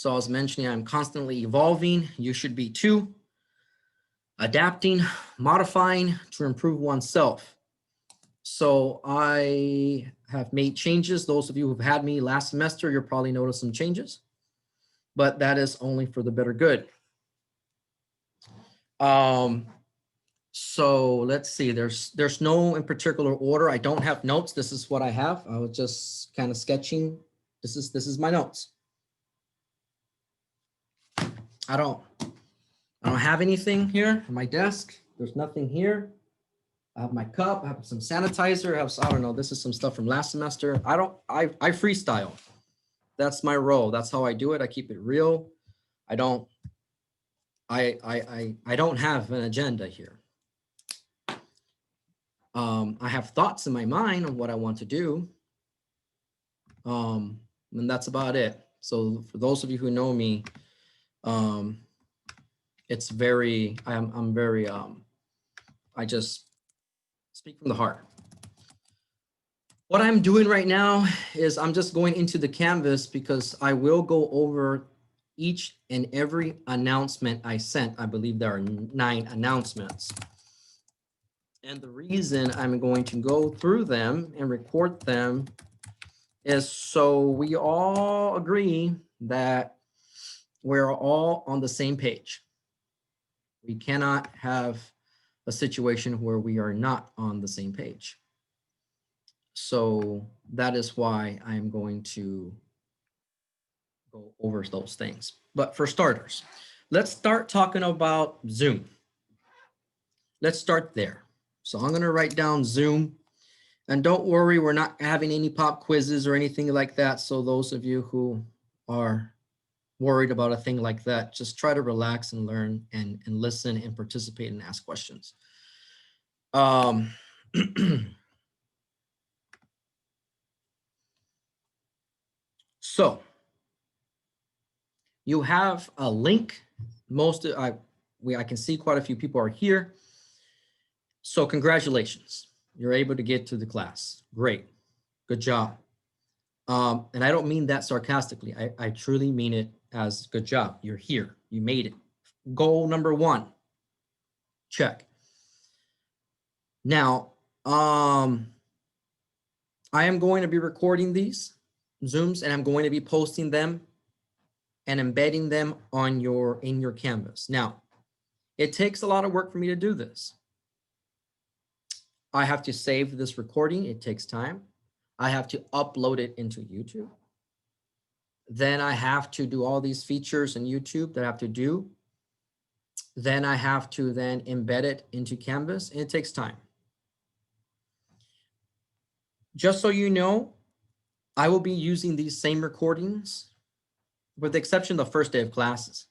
So I was mentioning I'm constantly evolving. You should be too. Adapting, modifying to improve oneself. So I have made changes. Those of you who've had me last semester, you'll probably notice some changes, but that is only for the better good. So let's see, there's no in particular order. I don't have notes. This is what I have. I was just kind of sketching. This is my notes. I don't have anything here on my desk. There's nothing here. I have my cup. I have some sanitizer. I don't know. This is some stuff from last semester. I freestyle. That's my role. That's how I do it. I keep it real. I don't have an agenda here. I have thoughts in my mind on what I want to do. And that's about it. So for those of you who know me, it's very, I'm very, I just speak from the heart. What I'm doing right now is I'm just going into the Canvas because I will go over each and every announcement I sent. I believe there are 9 announcements. And the reason I'm going to go through them and record them is so we all agree that we're all on the same page. We cannot have a situation where we are not on the same page. So that is why I'm going to go over those things. But for starters, let's start talking about Zoom. Let's start there. So I'm going to write down Zoom. And don't worry, we're not having any pop quizzes or anything like that. So those of you who are worried about a thing like that, just try to relax and learn and listen and participate and ask questions. So you have a link. I can see quite a few people are here. So congratulations, you're able to get to the class. Great, good job. And I don't mean that sarcastically. I truly mean it as good job. You're here, you made it. Goal number 1, check. Now, I am going to be recording these Zooms and I'm going to be posting them and embedding them on in your Canvas. Now, it takes a lot of work for me to do this. I have to save this recording. It takes time. I have to upload it into YouTube. Then I have to do all these features in YouTube that I have to do. Then I have to then embed it into Canvas, and it takes time. Just so you know, I will be using these same recordings with the exception of the first day of classes.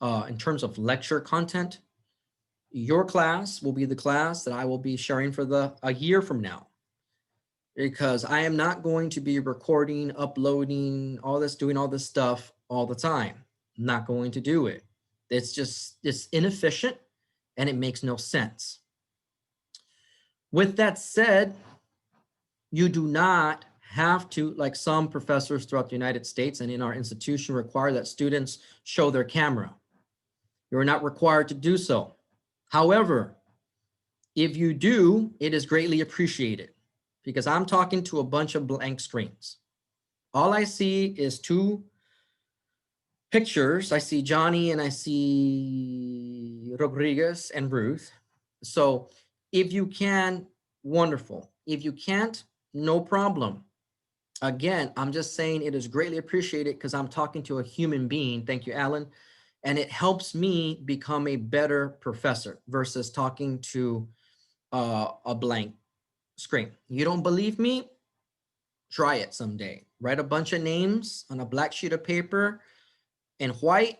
In terms of lecture content, your class will be the class that I will be sharing for a year from now, because I am not going to be recording, uploading, doing all this stuff all the time. I'm not going to do it. It's inefficient and it makes no sense. With that said, you do not have to, like some professors throughout the United States and in our institution, require that students show their camera. You're not required to do so. However, if you do, it is greatly appreciated, because I'm talking to a bunch of blank screens. All I see is 2 pictures. I see Johnny and I see Rodriguez and Ruth. So if you can, wonderful. If you can't, no problem. Again, I'm just saying it is greatly appreciated because I'm talking to a human being. Thank you, Alan. And it helps me become a better professor versus talking to a blank screen. You don't believe me? Try it someday. Write a bunch of names on a black sheet of paper in white,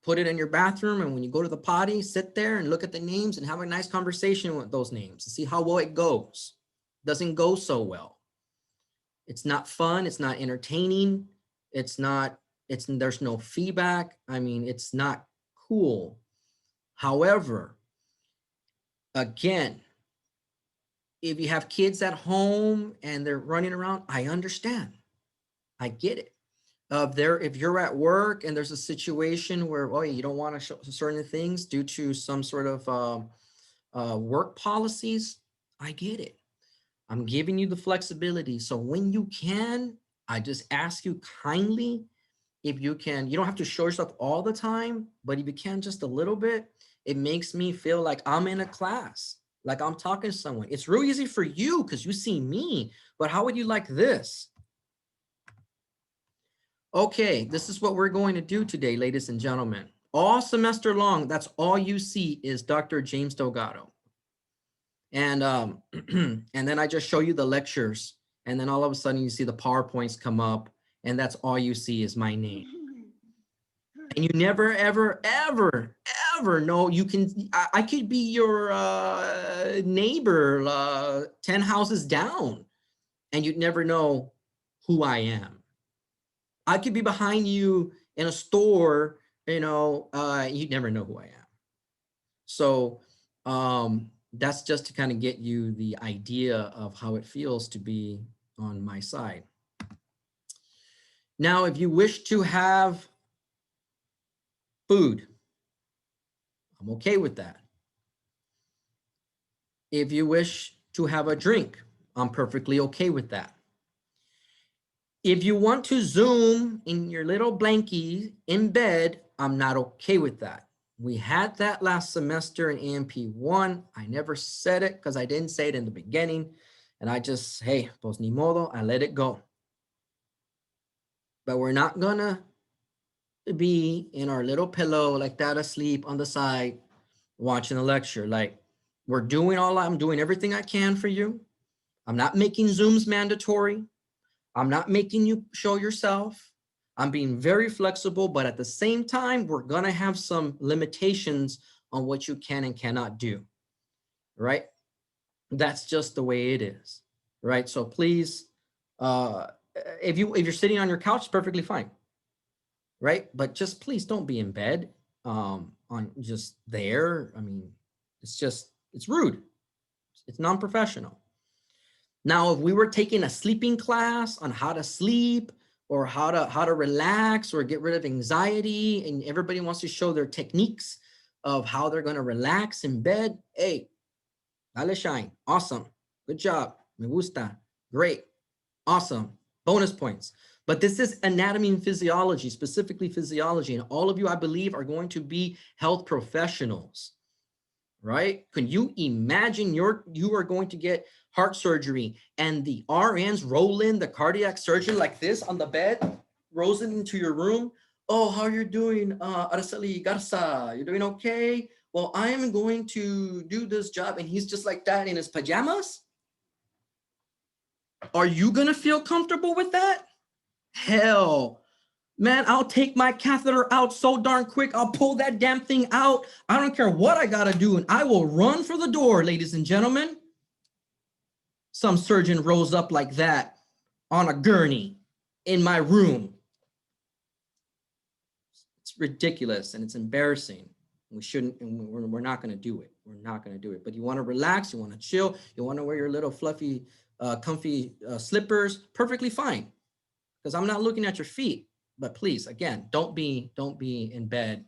put it in your bathroom, and when you go to the potty, sit there and look at the names and have a nice conversation with those names and see how well it goes. Doesn't go so well. It's not fun. It's not entertaining. There's no feedback. I mean, it's not cool. However, again, if you have kids at home and they're running around, I understand. I get it. if you're at work and there's a situation where, oh, you don't want to show certain things due to some sort of work policies, I get it. I'm giving you the flexibility. So when you can, I just ask you kindly, if you can, you don't have to show yourself all the time, but if you can just a little bit, it makes me feel like I'm in a class, like I'm talking to someone. It's real easy for you because you see me, but how would you like this? Okay, this is what we're going to do today, ladies and gentlemen. All semester long, that's all you see is Dr. James Delgado. And and then I just show you the lectures, and then all of a sudden you see the PowerPoints come up, and that's all you see is my name. And you never, ever, ever, ever know. You can, I could be your neighbor 10 houses down, and you'd never know who I am. I could be behind you in a store, you'd never know who I am. So that's just to kind of get you the idea of how it feels to be on my side. Now, if you wish to have food, I'm okay with that. If you wish to have a drink, I'm perfectly okay with that. If you want to Zoom in your little blankie in bed, I'm not okay with that. We had that last semester in AMP1. I never said it because I didn't say it in the beginning. And I just, hey, pues ni modo, I let it go. But we're not gonna be in our little pillow like that asleep on the side watching a lecture. Like I'm doing everything I can for you. I'm not making Zooms mandatory. I'm not making you show yourself. I'm being very flexible, but at the same time, we're gonna have some limitations on what you can and cannot do, right? That's just the way it is, right? So please, if you're sitting on your couch, perfectly fine, right? But just please don't be in bed on just there. I mean, it's rude. It's non-professional. Now, if we were taking a sleeping class on how to sleep or how to relax or get rid of anxiety, and everybody wants to show their techniques of how they're going to relax in bed, hey, dale shine, awesome, good job, me gusta, great, awesome, bonus points. But this is anatomy and physiology, specifically physiology, and all of you, I believe, are going to be health professionals, right? Can you imagine you are going to get heart surgery and the RNs roll in the cardiac surgeon like this on the bed, rolls it into your room? Oh, how you're doing, Araceli Garza? You're doing okay? Well, I am going to do this job, and he's just like that in his pajamas. Are you gonna feel comfortable with that? Hell, man, I'll take my catheter out so darn quick. I'll pull that damn thing out. I don't care what I gotta do, and I will run for the door, ladies and gentlemen. Some surgeon rolls up like that on a gurney in my room. It's ridiculous and it's embarrassing. We shouldn't, and we're not gonna do it. We're not gonna do it. But you wanna relax, you wanna chill, you wanna wear your little fluffy, comfy slippers, perfectly fine. Because I'm not looking at your feet. But please, again, don't be in bed.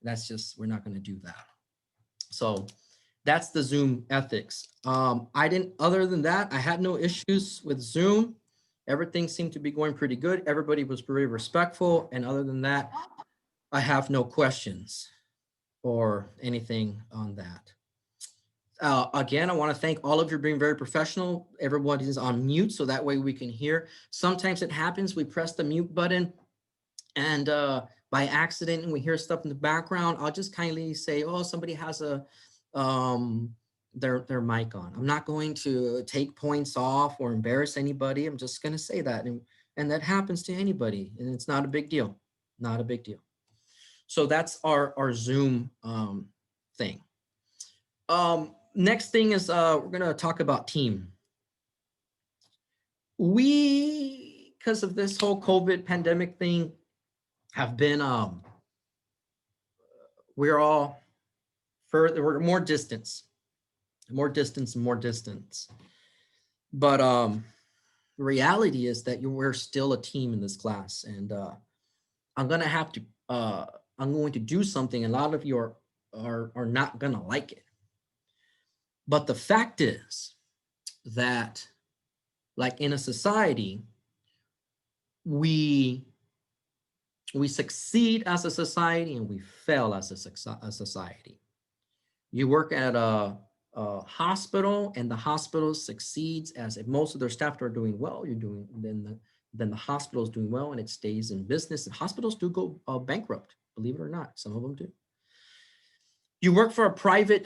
That's just, we're not going to do that. So that's the Zoom ethics. Other than that, I had no issues with Zoom. Everything seemed to be going pretty good. Everybody was very respectful. And other than that, I have no questions or anything on that. Again, I want to thank all of you for being very professional. Everybody is on mute, so that way we can hear. Sometimes it happens, we press the mute button and by accident and we hear stuff in the background. I'll just kindly say, oh, somebody has their mic on. I'm not going to take points off or embarrass anybody. I'm just going to say that. And that happens to anybody, and it's not a big deal. Not a big deal. So that's our Zoom thing. Next thing is we're going to talk about team. We, because of this whole COVID pandemic thing, have been we're all further, we're more distance. But The reality is that we're still a team in this class, and I'm gonna have to I'm going to do something. A lot of you are not gonna like it, but the fact is that, like in a society, we succeed as a society and we fail as a society. You work at a hospital, and the hospital succeeds as if most of their staff are doing well. You're doing then the hospital is doing well, and it stays in business. And hospitals do go bankrupt, believe it or not. Some of them do. You work for a private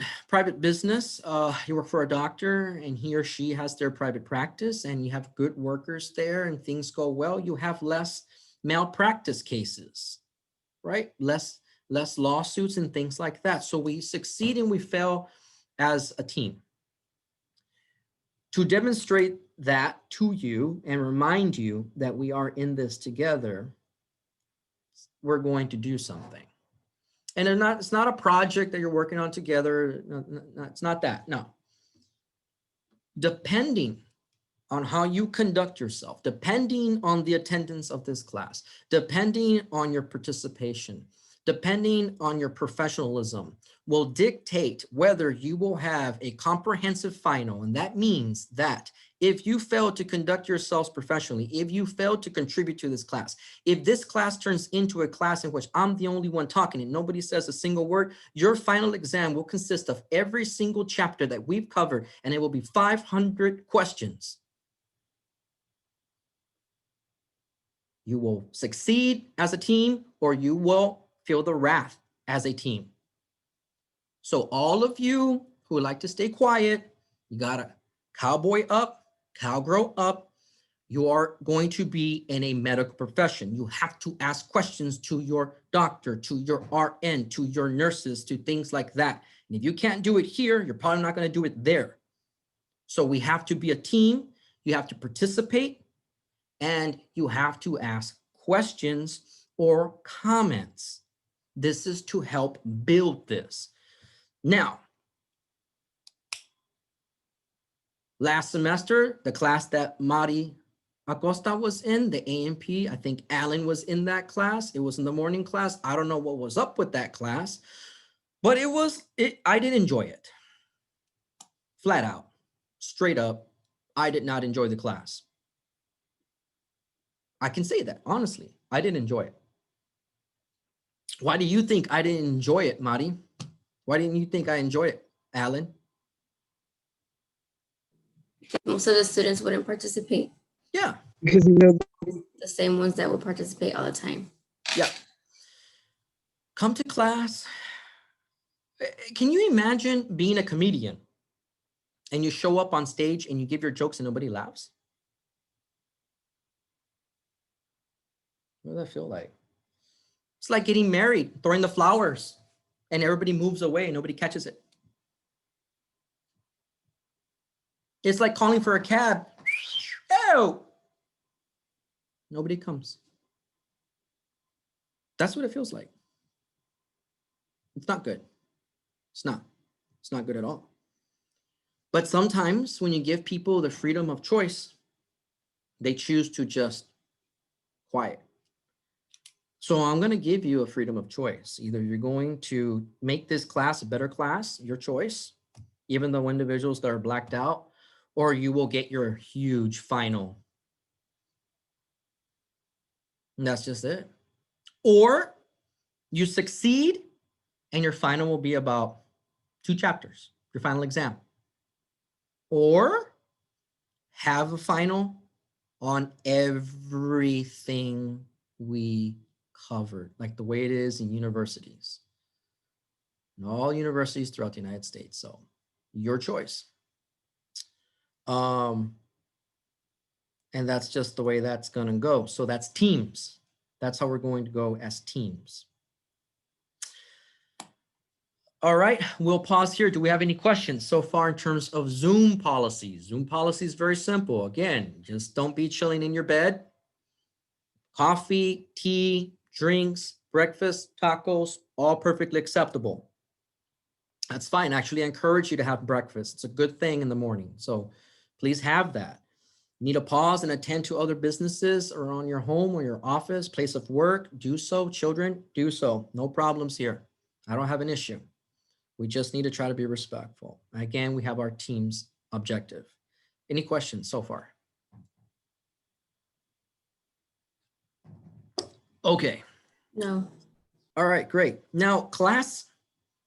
business. You work for a doctor, and he or she has their private practice, and you have good workers there, and things go well. You have less malpractice cases, right? Less lawsuits and things like that. So we succeed and we fail as a team. To demonstrate that to you and remind you that we are in this together, we're going to do something. And it's not a project that you're working on together. No, it's not that. No. Depending on how you conduct yourself, depending on the attendance of this class, depending on your participation, depending on your professionalism, will dictate whether you will have a comprehensive final. And that means that if you fail to conduct yourselves professionally, if you fail to contribute to this class, if this class turns into a class in which I'm the only one talking and nobody says a single word, your final exam will consist of every single chapter that we've covered, and it will be 500 questions. You will succeed as a team, or you will feel the wrath as a team. So all of you who like to stay quiet, you gotta cowboy up, cowgirl up. You are going to be in a medical profession. You have to ask questions to your doctor, to your RN, to your nurses, to things like that. And if you can't do it here, you're probably not gonna do it there. So we have to be a team. You have to participate, and you have to ask questions or comments. This is to help build this. Now, last semester, the class that Mari Acosta was in, the A&P, I think Alan was in that class. It was in the morning class. I don't know what was up with that class, but I did enjoy it. Flat out, straight up, I did not enjoy the class. I can say that, honestly, I didn't enjoy it. Why do you think I didn't enjoy it, Mari? Why didn't you think I enjoyed it, Alan? Most of the students wouldn't participate. Yeah. Because the same ones that would participate all the time. Yeah. Come to class. Can you imagine being a comedian and you show up on stage and you give your jokes and nobody laughs? What does that feel like? It's like getting married, throwing the flowers, and everybody moves away and nobody catches it. It's like calling for a cab. Oh, nobody comes. That's what it feels like. It's not good. It's not good at all. But sometimes when you give people the freedom of choice, they choose to just quiet. So I'm going to give you a freedom of choice. Either you're going to make this class a better class, your choice, even though individuals that are blacked out, or you will get your huge final. And that's just it. Or you succeed and your final will be about 2 chapters, your final exam. Or have a final on everything we covered, like the way it is in universities. In all universities throughout the United States. So your choice. And that's just the way that's going to go. So that's teams. That's how we're going to go as teams. All right, we'll pause here. Do we have any questions so far in terms of Zoom policies? Zoom policy is very simple. Again, just don't be chilling in your bed. Coffee, tea, drinks, breakfast, tacos, all perfectly acceptable. That's fine. Actually, I encourage you to have breakfast. It's a good thing in the morning. So please have that. Need to pause and attend to other businesses or on your home or your office, place of work, do so. Children, do so. No problems here. I don't have an issue. We just need to try to be respectful. Again, we have our team's objective. Any questions so far? Okay. No. All right, great. Now, class,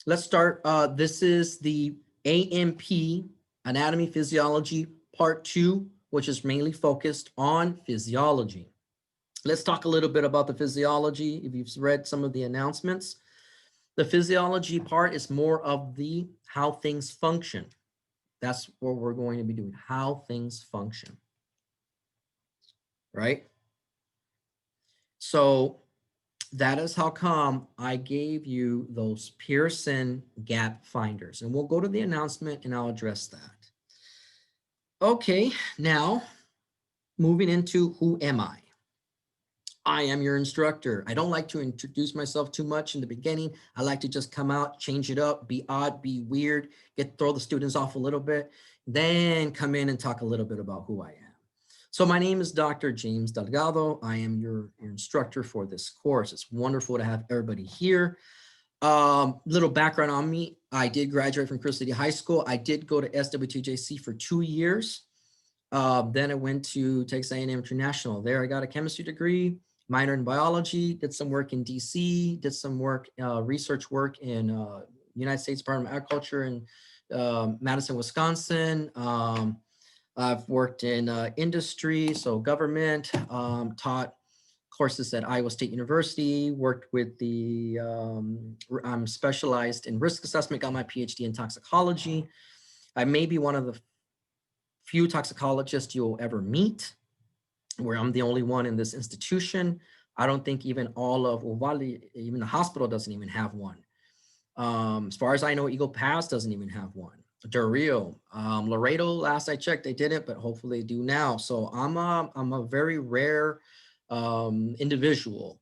let's start. This is the AMP, Anatomy Physiology, Part 2, which is mainly focused on physiology. Let's talk a little bit about the physiology. If you've read some of the announcements, the physiology part is more of the how things function. That's what we're going to be doing, how things function, right? So that is how come I gave you those Pearson gap finders. And we'll go to the announcement and I'll address that. Okay, now moving into who am I? I am your instructor. I don't like to introduce myself too much in the beginning. I like to just come out, change it up, be odd, be weird, throw the students off a little bit, then come in and talk a little bit about who I am. So my name is Dr. James Delgado. I am your instructor for this course. It's wonderful to have everybody here. Little background on me. I did graduate from Crystal City High School. I did go to SWTJC for 2 years. Then I went to Texas A&M International. There I got a chemistry degree, minor in biology, did some work in DC, did some work, research work in United States Department of Agriculture in Madison, Wisconsin. I've worked in industry, so government, taught courses at Iowa State University, worked with the, I'm specialized in risk assessment, got my PhD in toxicology. I may be one of the few toxicologists you'll ever meet, where I'm the only one in this institution. I don't think even all of Uvalde, even the hospital doesn't even have one. As far as I know, Eagle Pass doesn't even have one. Del Rio, Laredo, last I checked, they didn't, but hopefully they do now. So I'm a very rare individual.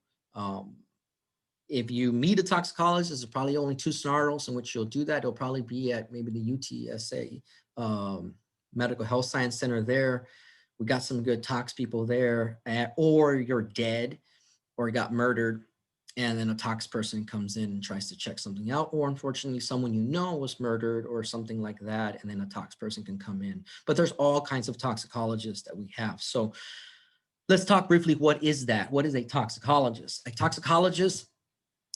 If you meet a toxicologist, there's probably only 2 scenarios in which you'll do that. It'll probably be at maybe the UTSA Medical Health Science Center there. We got some good tox people there, or you're dead or got murdered, and then a tox person comes in and tries to check something out, or unfortunately someone you know was murdered or something like that, and then a tox person can come in. But there's all kinds of toxicologists that we have. So let's talk briefly, what is that? What is a toxicologist? A toxicologist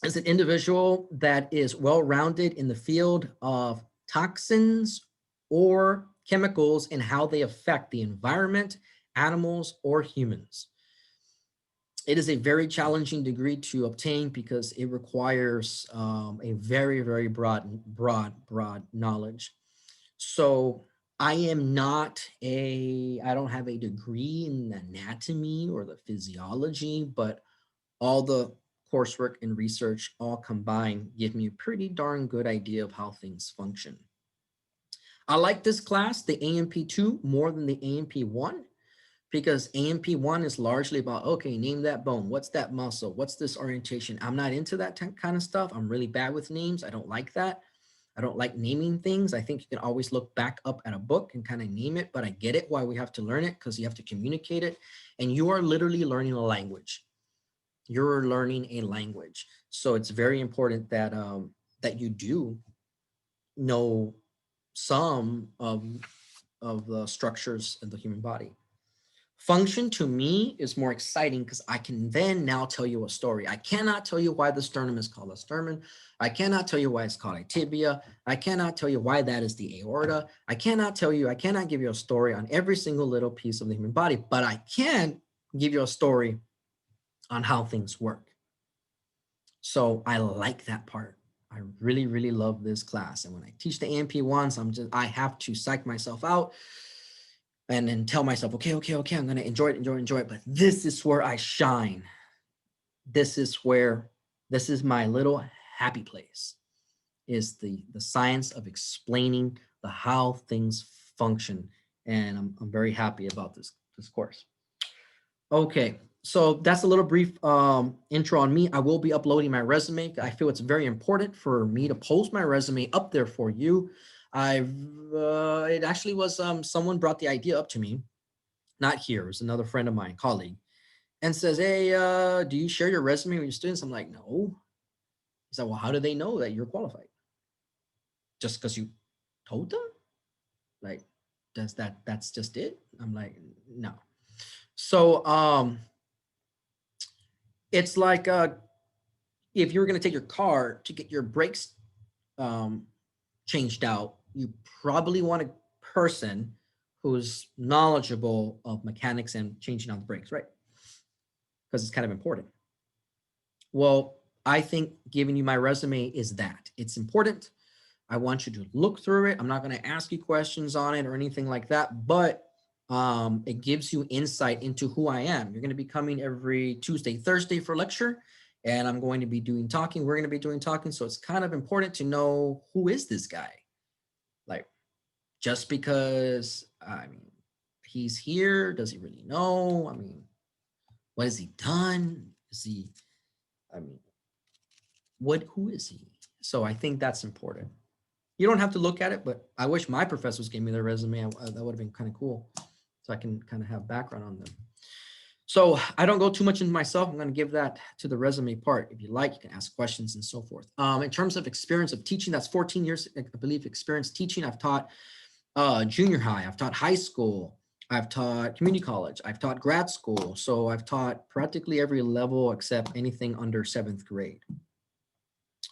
is an individual that is well-rounded in the field of toxins or chemicals and how they affect the environment, animals, or humans. It is a very challenging degree to obtain because it requires a very, very broad knowledge. So I don't have a degree in anatomy or the physiology, but all the coursework and research all combined give me a pretty darn good idea of how things function. I like this class, the AMP2, more than the AMP1, because AMP1 is largely about, okay, name that bone. What's that muscle? What's this orientation? I'm not into that kind of stuff. I'm really bad with names. I don't like that. I don't like naming things. I think you can always look back up at a book and kind of name it, but I get it why we have to learn it, because you have to communicate it. And you are literally learning a language. You're learning a language. So it's very important that, that you do know some of the structures of the human body. Function to me is more exciting because I can then now tell you a story. I cannot tell you why the sternum is called a sternum. I cannot tell you why it's called a tibia. I cannot tell you why that is the aorta. I cannot give you a story on every single little piece of the human body, but I can give you a story on how things work. So I like that part. I really, really love this class. And when I teach the AMP1s, I have to psych myself out and then tell myself, okay, I'm going to enjoy it. But this is where I shine. This is my little happy place, is the science of explaining how things function. And I'm very happy about this course. Okay. So that's a little brief intro on me. I will be uploading my resume. I feel it's very important for me to post my resume up there for you. It actually was someone brought the idea up to me. not here, it was another friend of mine, colleague, and says, hey, do you share your resume with your students? I'm like, no. He's like, well, how do they know that you're qualified? Just because you told them? Like, that's just it? I'm like, no. So it's like if you're going to take your car to get your brakes changed out, you probably want a person who's knowledgeable of mechanics and changing out the brakes, right? Because it's kind of important. Well, I think giving you my resume is that. It's important. I want you to look through it. I'm not going to ask you questions on it or anything like that, but it gives you insight into who I am. You're going to be coming every Tuesday, Thursday for lecture, and I'm going to be doing talking. We're going to be doing talking. So it's kind of important to know, who is this guy? Like, just because, I mean, he's here, does he really know? I mean, what has he done? Is he, I mean, who is he? So I think that's important. You don't have to look at it, but I wish my professors gave me their resume. That would have been kind of cool. So I can kind of have background on them. So I don't go too much into myself. I'm going to give that to the resume part. If you like, you can ask questions and so forth. In terms of experience of teaching, that's 14 years, I believe, experience teaching. I've taught junior high, I've taught high school, I've taught community college, I've taught grad school. So I've taught practically every level except anything under 7th grade.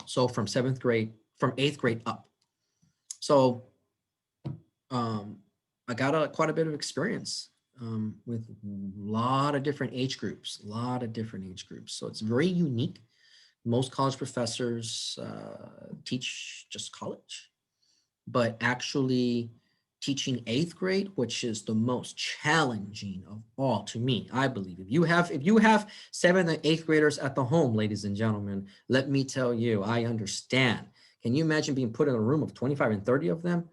So from 7th grade, from 8th grade up. So I got quite a bit of experience with a lot of different age groups, So it's very unique. Most college professors teach just college, but actually teaching 8th grade, which is the most challenging of all to me, I believe. If you have 7th and 8th graders at the home, ladies and gentlemen, let me tell you, I understand. Can you imagine being put in a room of 25 and 30 of them?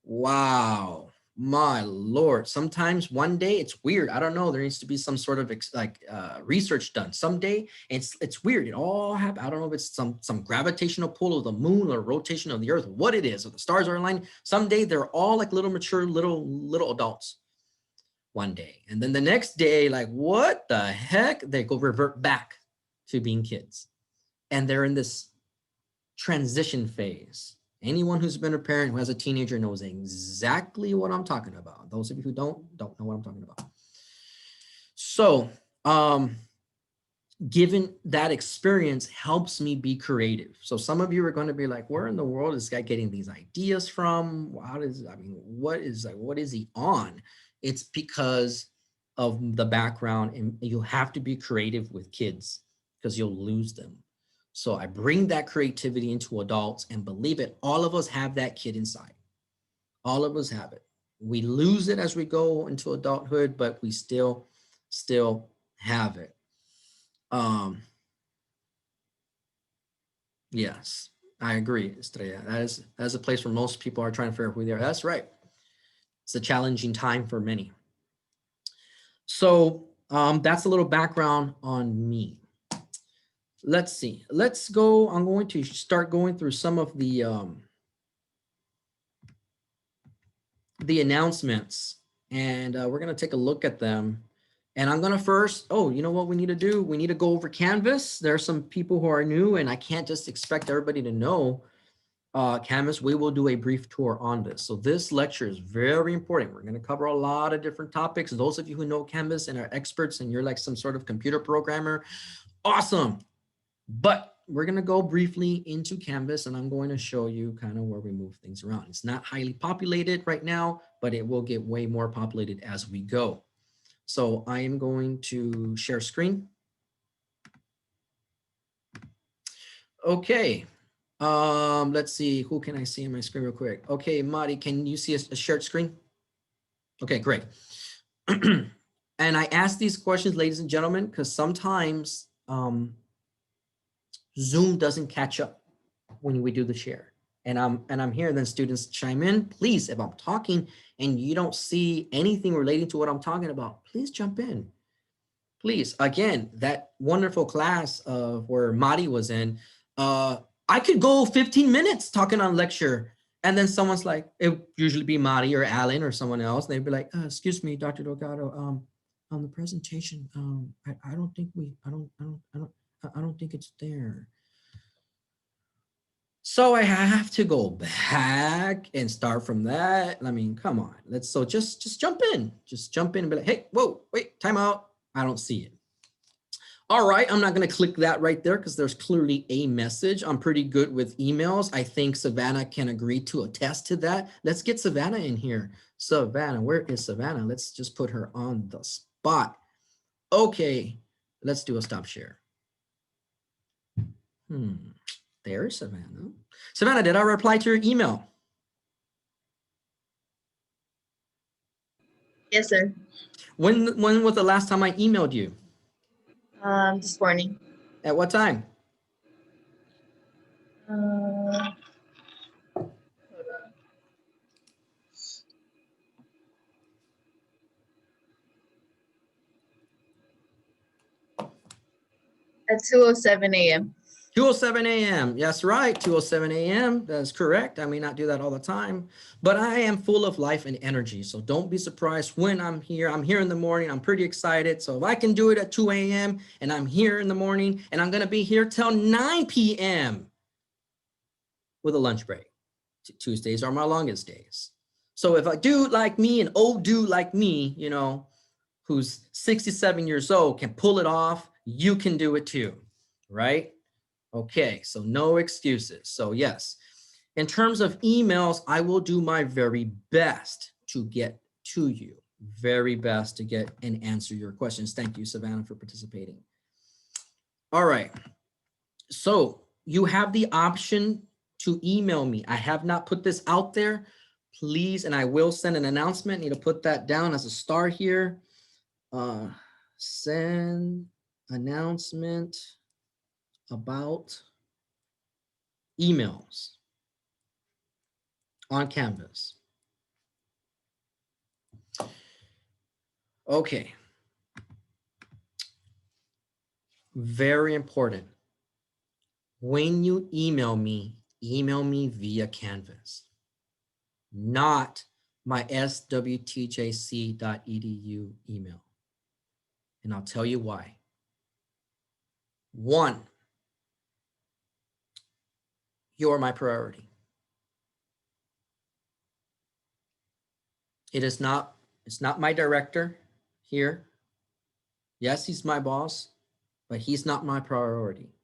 Wow, my Lord. Sometimes one day it's weird. I don't know. There needs to be some sort of research done. Someday it's weird. It all happens. I don't know if it's some gravitational pull of the moon or rotation of the earth, what it is, or the stars are aligned. Someday they're all like little mature, little adults one day. And then the next day, like, what the heck? They go revert back to being kids. And they're in this transition phase. Anyone who's been a parent who has a teenager knows exactly what I'm talking about. Those of you who don't know what I'm talking about. So, given that experience helps me be creative. So some of you are going to be like, where in the world is this guy getting these ideas from? What is he on? It's because of the background, and you have to be creative with kids because you'll lose them. So I bring that creativity into adults, and believe it, all of us have that kid inside. All of us have it. We lose it as we go into adulthood, but we still have it. Yes, I agree, Estrella. That is a place where most people are trying to figure out who they are. That's right. It's a challenging time for many. So that's a little background on me. Let's see. Let's go. I'm going to start going through some of the announcements, and we're going to take a look at them. And I'm going to first, you know what we need to do? We need to go over Canvas. There are some people who are new, and I can't just expect everybody to know Canvas. We will do a brief tour on this. So this lecture is very important. We're going to cover a lot of different topics. Those of you who know Canvas and are experts, and you're like some sort of computer programmer, awesome. But we're going to go briefly into Canvas, and I'm going to show you kind of where we move things around. It's not highly populated right now, but it will get way more populated as we go. So I am going to share screen. Okay. Let's see. Who can I see on my screen real quick? Okay, Mari, can you see a shared screen? Okay, great. And I ask these questions, ladies and gentlemen, because sometimes Zoom doesn't catch up when we do the share. And I'm here, then students chime in. Please, if I'm talking and you don't see anything relating to what I'm talking about, please jump in. Please, again, that wonderful class of where Mari was in, I could go 15 minutes talking on lecture And then someone's like, it would usually be Mari or Alan or someone else. They'd be like, excuse me, Dr. Delgado, on the presentation, I don't think I don't think it's there. So I have to go back and start from that. I mean, come on. So just jump in. Just jump in and be like, hey, whoa, wait, time out. I don't see it. All right, I'm not going to click that right there because there's clearly a message. I'm pretty good with emails. I think Savannah can agree to attest to that. Let's get Savannah in here. Savannah, where is Savannah? Let's just put her on the spot. Okay, let's do a stop share. There's Savannah. Savannah, did I reply to your email? Yes, sir. When was the last time I emailed you? This morning. At what time? Hold on. At 2:07 a.m. 2:07 a.m. That's right, 2:07 a.m. That's correct. I may not do that all the time, but I am full of life and energy. So don't be surprised when I'm here. I'm here in the morning. I'm pretty excited. So if I can do it at 2 a.m. and I'm here in the morning and I'm going to be here till 9 p.m. with a lunch break. Tuesdays are my longest days. So if a dude like me, an old dude like me, you know, who's 67 years old can pull it off, you can do it too, right? Okay, so no excuses. So yes, in terms of emails, I will do my very best to get to you, very best to get and answer your questions. Thank you, Savannah, for participating. All right, so you have the option to email me. I have not put this out there, please, and I will send an announcement. Need to put that down as a star here. Send announcement about emails on Canvas. Okay. Very important. When you email me via Canvas, not my swtjc.edu email. And I'll tell you why. One, you're my priority. It's not my director here. Yes, he's my boss, but he's not my priority.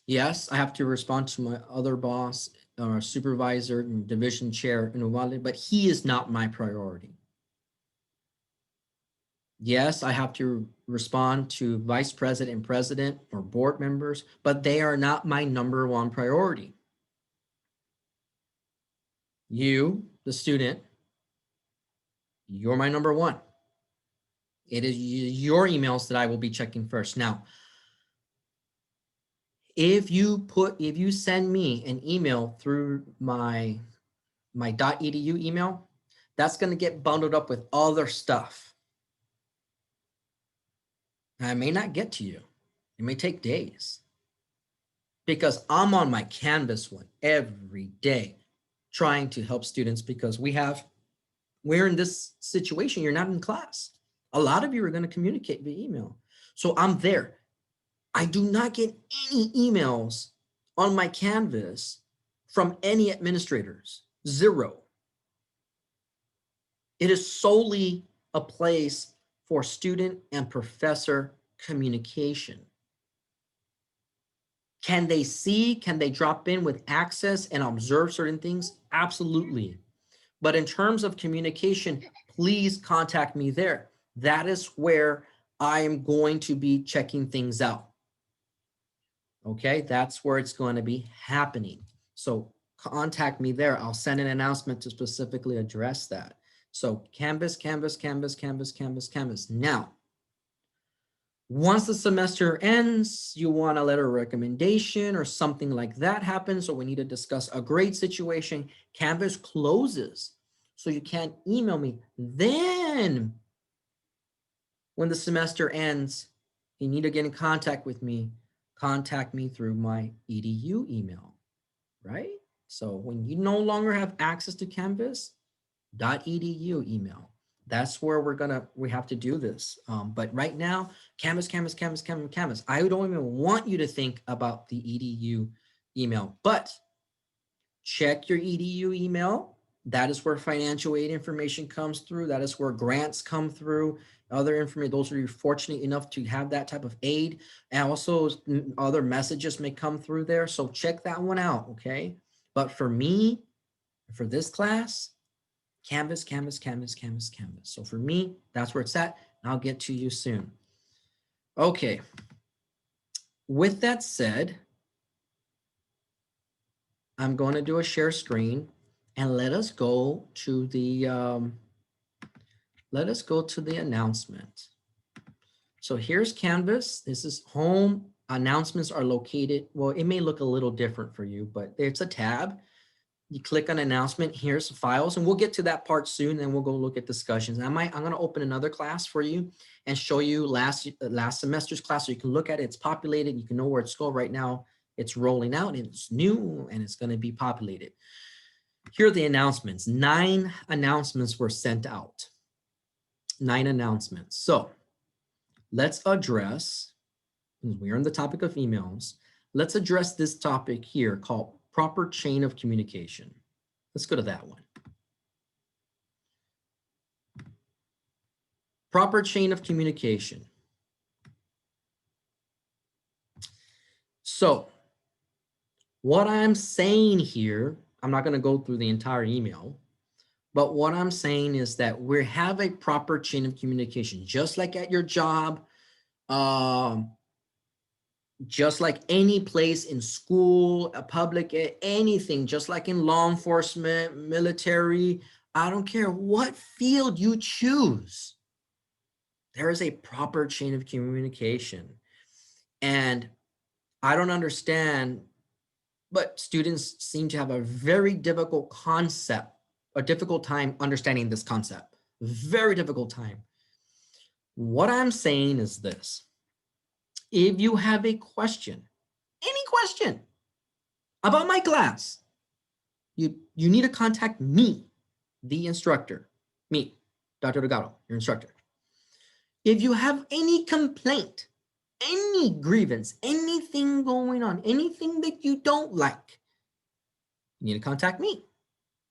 Yes, I have to respond to my other boss or supervisor and division chair in Uvalde, but he is not my priority. Yes, I have to respond to vice president and president or board members, but they are not my number one priority. You, the student, you're my number one. It is your emails that I will be checking first. Now, if you send me an email through my .edu email, that's going to get bundled up with other stuff. I may not get to you. It may take days because I'm on my Canvas one every day trying to help students because we're in this situation. You're not in class. A lot of you are going to communicate via email. So I'm there. I do not get any emails on my Canvas from any administrators, zero. It is solely a place for student and professor communication. Can they see, can they drop in with access and observe certain things? Absolutely. But in terms of communication, please contact me there. That is where I am going to be checking things out. Okay, that's where it's going to be happening. So contact me there. I'll send an announcement to specifically address that. So Canvas, Canvas, Canvas, Canvas, Canvas, Canvas. Now, once the semester ends, you want a letter of recommendation or something like that happens, or we need to discuss a grade situation, Canvas closes. So you can't email me. Then when the semester ends, you need to get in contact with me, contact me through my EDU email, right? So when you no longer have access to Canvas.edu email, that's where we have to do this. But right now, Canvas. I don't even want you to think about the EDU email, but check your EDU email. That is where financial aid information comes through. That is where grants come through. Other information, those are fortunate enough to have that type of aid. And also other messages may come through there. So check that one out, okay? But for me, for this class, Canvas. So for me, that's where it's at. And I'll get to you soon. Okay. With that said, I'm going to do a share screen and let us go to the announcement. So here's Canvas. This is home. Announcements are located. Well, it may look a little different for you, but it's a tab. You click on announcement, here's files, and we'll get to that part soon, and we'll go look at discussions. I'm going to open another class for you and show you last semester's class so you can look at it. It's populated. You can know where it's going right now. It's rolling out and it's new and it's going to be populated. Here are the announcements. 9 announcements were sent out. 9 announcements. So let's address, we're on the topic of emails. Let's address this topic here called proper chain of communication. Let's go to that one. Proper chain of communication. So what I'm saying here, I'm not going to go through the entire email, but what I'm saying is that we have a proper chain of communication, just like at your job, just like any place in school, a public, anything, just like in law enforcement, military, I don't care what field you choose. There is a proper chain of communication. And I don't understand, but students seem to have a very difficult concept, a difficult time understanding this concept. Very difficult time. What I'm saying is this. If you have a question, any question about my class, you need to contact me, the instructor, me, Dr. Delgado, your instructor. If you have any complaint, any grievance, anything going on, anything that you don't like, you need to contact me.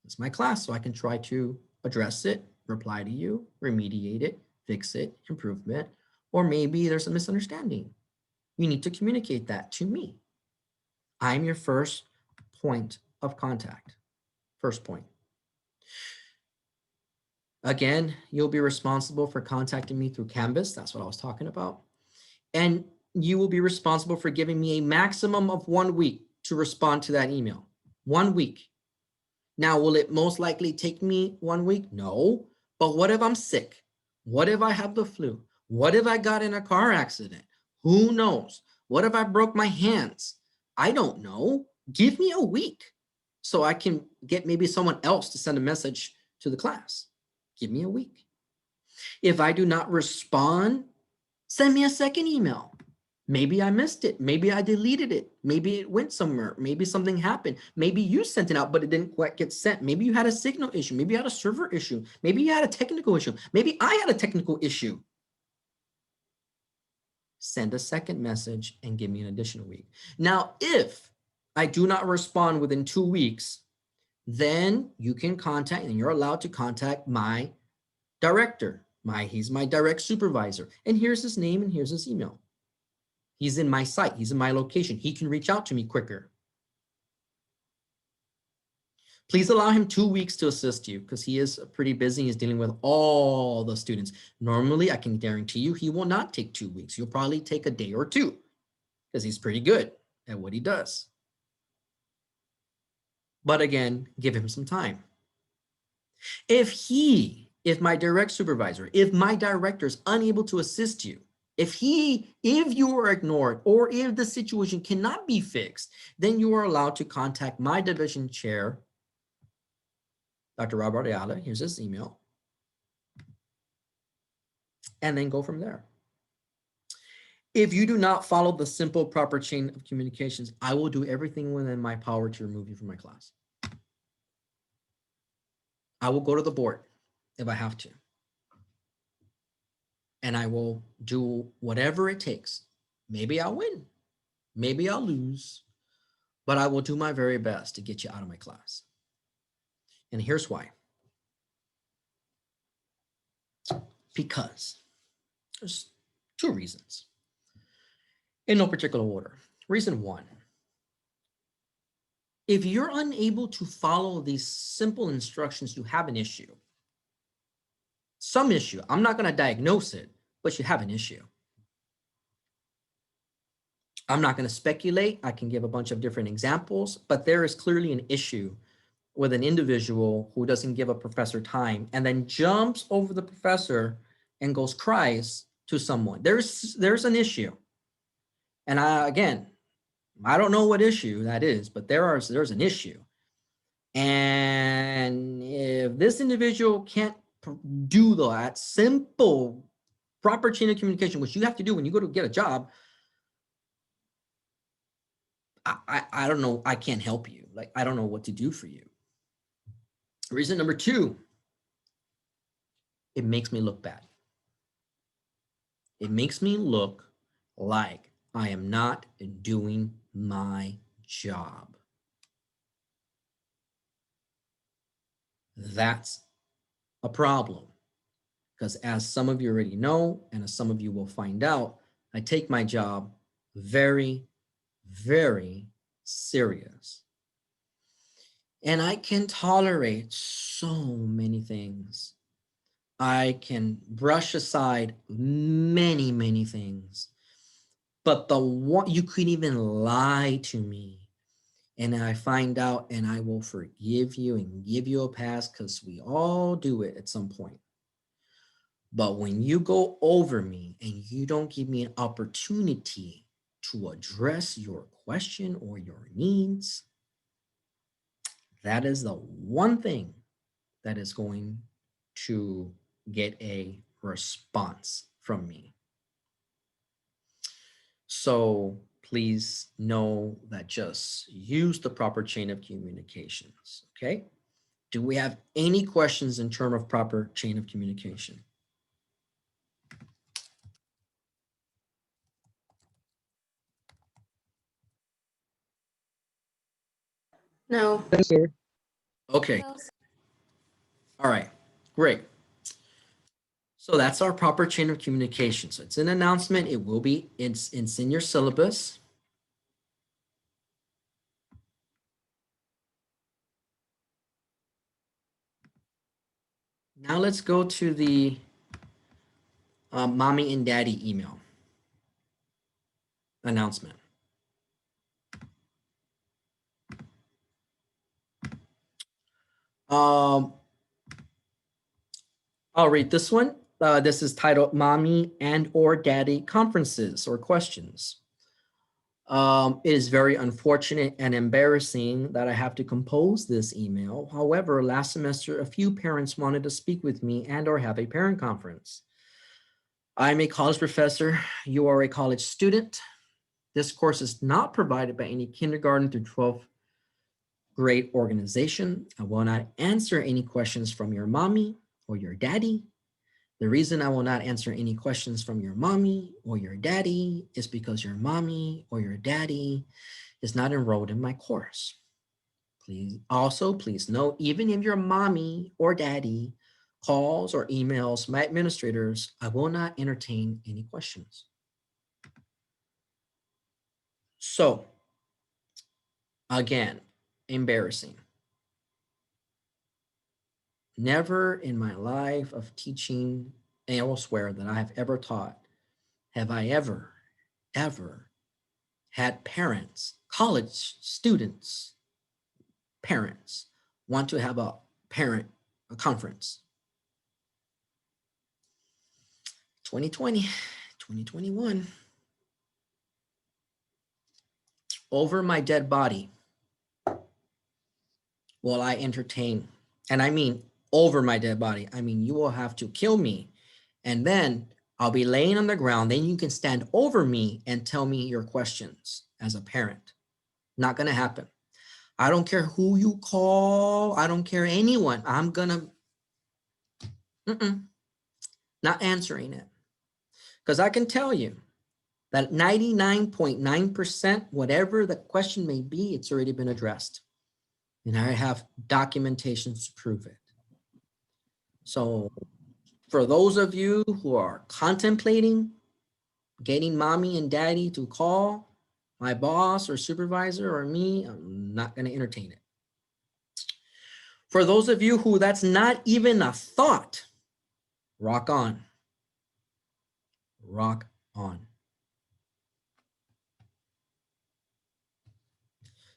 It's my class, so I can try to address it, reply to you, remediate it, fix it, improvement, or maybe there's a misunderstanding. You need to communicate that to me. I'm your first point of contact. First point. Again, you'll be responsible for contacting me through Canvas. That's what I was talking about. And you will be responsible for giving me a maximum of 1 week to respond to that email. 1 week. Now, will it most likely take me 1 week? No. But what if I'm sick? What if I have the flu? What if I got in a car accident? Who knows? What if I broke my hands? I don't know. Give me a week so I can get maybe someone else to send a message to the class. Give me a week. If I do not respond, send me a second email. Maybe I missed it. Maybe I deleted it. Maybe it went somewhere. Maybe something happened. Maybe you sent it out, but it didn't quite get sent. Maybe you had a signal issue. Maybe you had a server issue. Maybe you had a technical issue. Maybe I had a technical issue. Send a second message and give me an additional week. Now, if I do not respond within 2 weeks, then you can contact, and you're allowed to contact my director. He's my direct supervisor. And here's his name and here's his email. He's in my site. He's in my location. He can reach out to me quicker. Please allow him 2 weeks to assist you because he is pretty busy. He's dealing with all the students. Normally, I can guarantee you he will not take 2 weeks. He'll probably take a day or two because he's pretty good at what he does. But again, give him some time. If my direct supervisor, if my director is unable to assist you, if you are ignored or if the situation cannot be fixed, then you are allowed to contact my division chair, Dr. Robert Ayala. Here's his email. And then go from there. If you do not follow the simple, proper chain of communications, I will do everything within my power to remove you from my class. I will go to the board if I have to. And I will do whatever it takes. Maybe I'll win. Maybe I'll lose. But I will do my very best to get you out of my class. And here's why. Because there's two reasons. In no particular order. Reason one, if you're unable to follow these simple instructions, you have an issue. Some issue. I'm not going to diagnose it, but you have an issue. I'm not going to speculate. I can give a bunch of different examples, but there is clearly an issue with an individual who doesn't give a professor time and then jumps over the professor and goes cries to someone. There's an issue. And again, I don't know what issue that is, but there's an issue. And if this individual can't do that simple, proper chain of communication, which you have to do when you go to get a job, I don't know. I can't help you. Like, I don't know what to do for you. Reason number two, it makes me look bad. It makes me look like I am not doing my job. That's a problem because, as some of you already know, and as some of you will find out, I take my job very, very serious. And I can tolerate so many things. I can brush aside many, many things. But the one, you couldn't even lie to me. And I find out and I will forgive you and give you a pass because we all do it at some point. But when you go over me and you don't give me an opportunity to address your question or your needs, that is the one thing that is going to get a response from me. So please know that just use the proper chain of communications, okay? Do we have any questions in terms of proper chain of communication? No. Okay, all right, great. So that's our proper chain of communication. So it's an announcement. It will be, it's in your syllabus. Now let's go to the mommy and daddy email announcement. I'll read this one. This is titled Mommy and or Daddy Conferences or Questions. It is very unfortunate and embarrassing that I have to compose this email. However, last semester, a few parents wanted to speak with me and or have a parent conference. I'm a college professor. You are a college student. This course is not provided by any kindergarten through 12th grade organization. I will not answer any questions from your mommy or your daddy. The reason I will not answer any questions from your mommy or your daddy is because your mommy or your daddy is not enrolled in my course. Please note, even if your mommy or daddy calls or emails my administrators, I will not entertain any questions. So, again, embarrassing. Never in my life of teaching elsewhere that I have ever taught have I ever had parents, college students, parents want to have a conference. 2020, 2021. Over my dead body will I entertain, and I mean over my dead body. I mean, you will have to kill me, and then I'll be laying on the ground. Then you can stand over me and tell me your questions as a parent. Not going to happen. I don't care who you call. I don't care anyone. I'm going to not answering it. Because I can tell you that 99.9%, whatever the question may be, it's already been addressed. And I have documentations to prove it. So for those of you who are contemplating getting mommy and daddy to call my boss or supervisor or me, I'm not going to entertain it. For those of you who that's not even a thought, rock on. Rock on.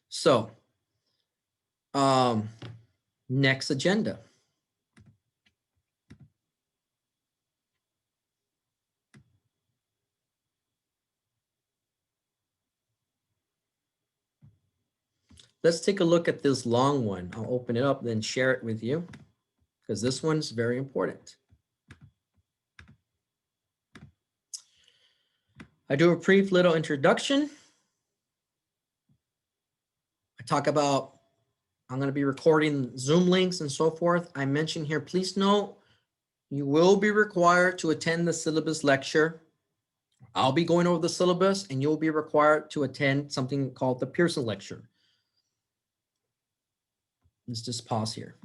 So, next agenda. Let's take a look at this long one. I'll open it up, then share it with you, because this one's very important. I do a brief little introduction. I talk about, I'm going to be recording Zoom links and so forth. I mentioned here, please note, you will be required to attend the syllabus lecture. I'll be going over the syllabus and you'll be required to attend something called the Pearson lecture. Let's just pause here.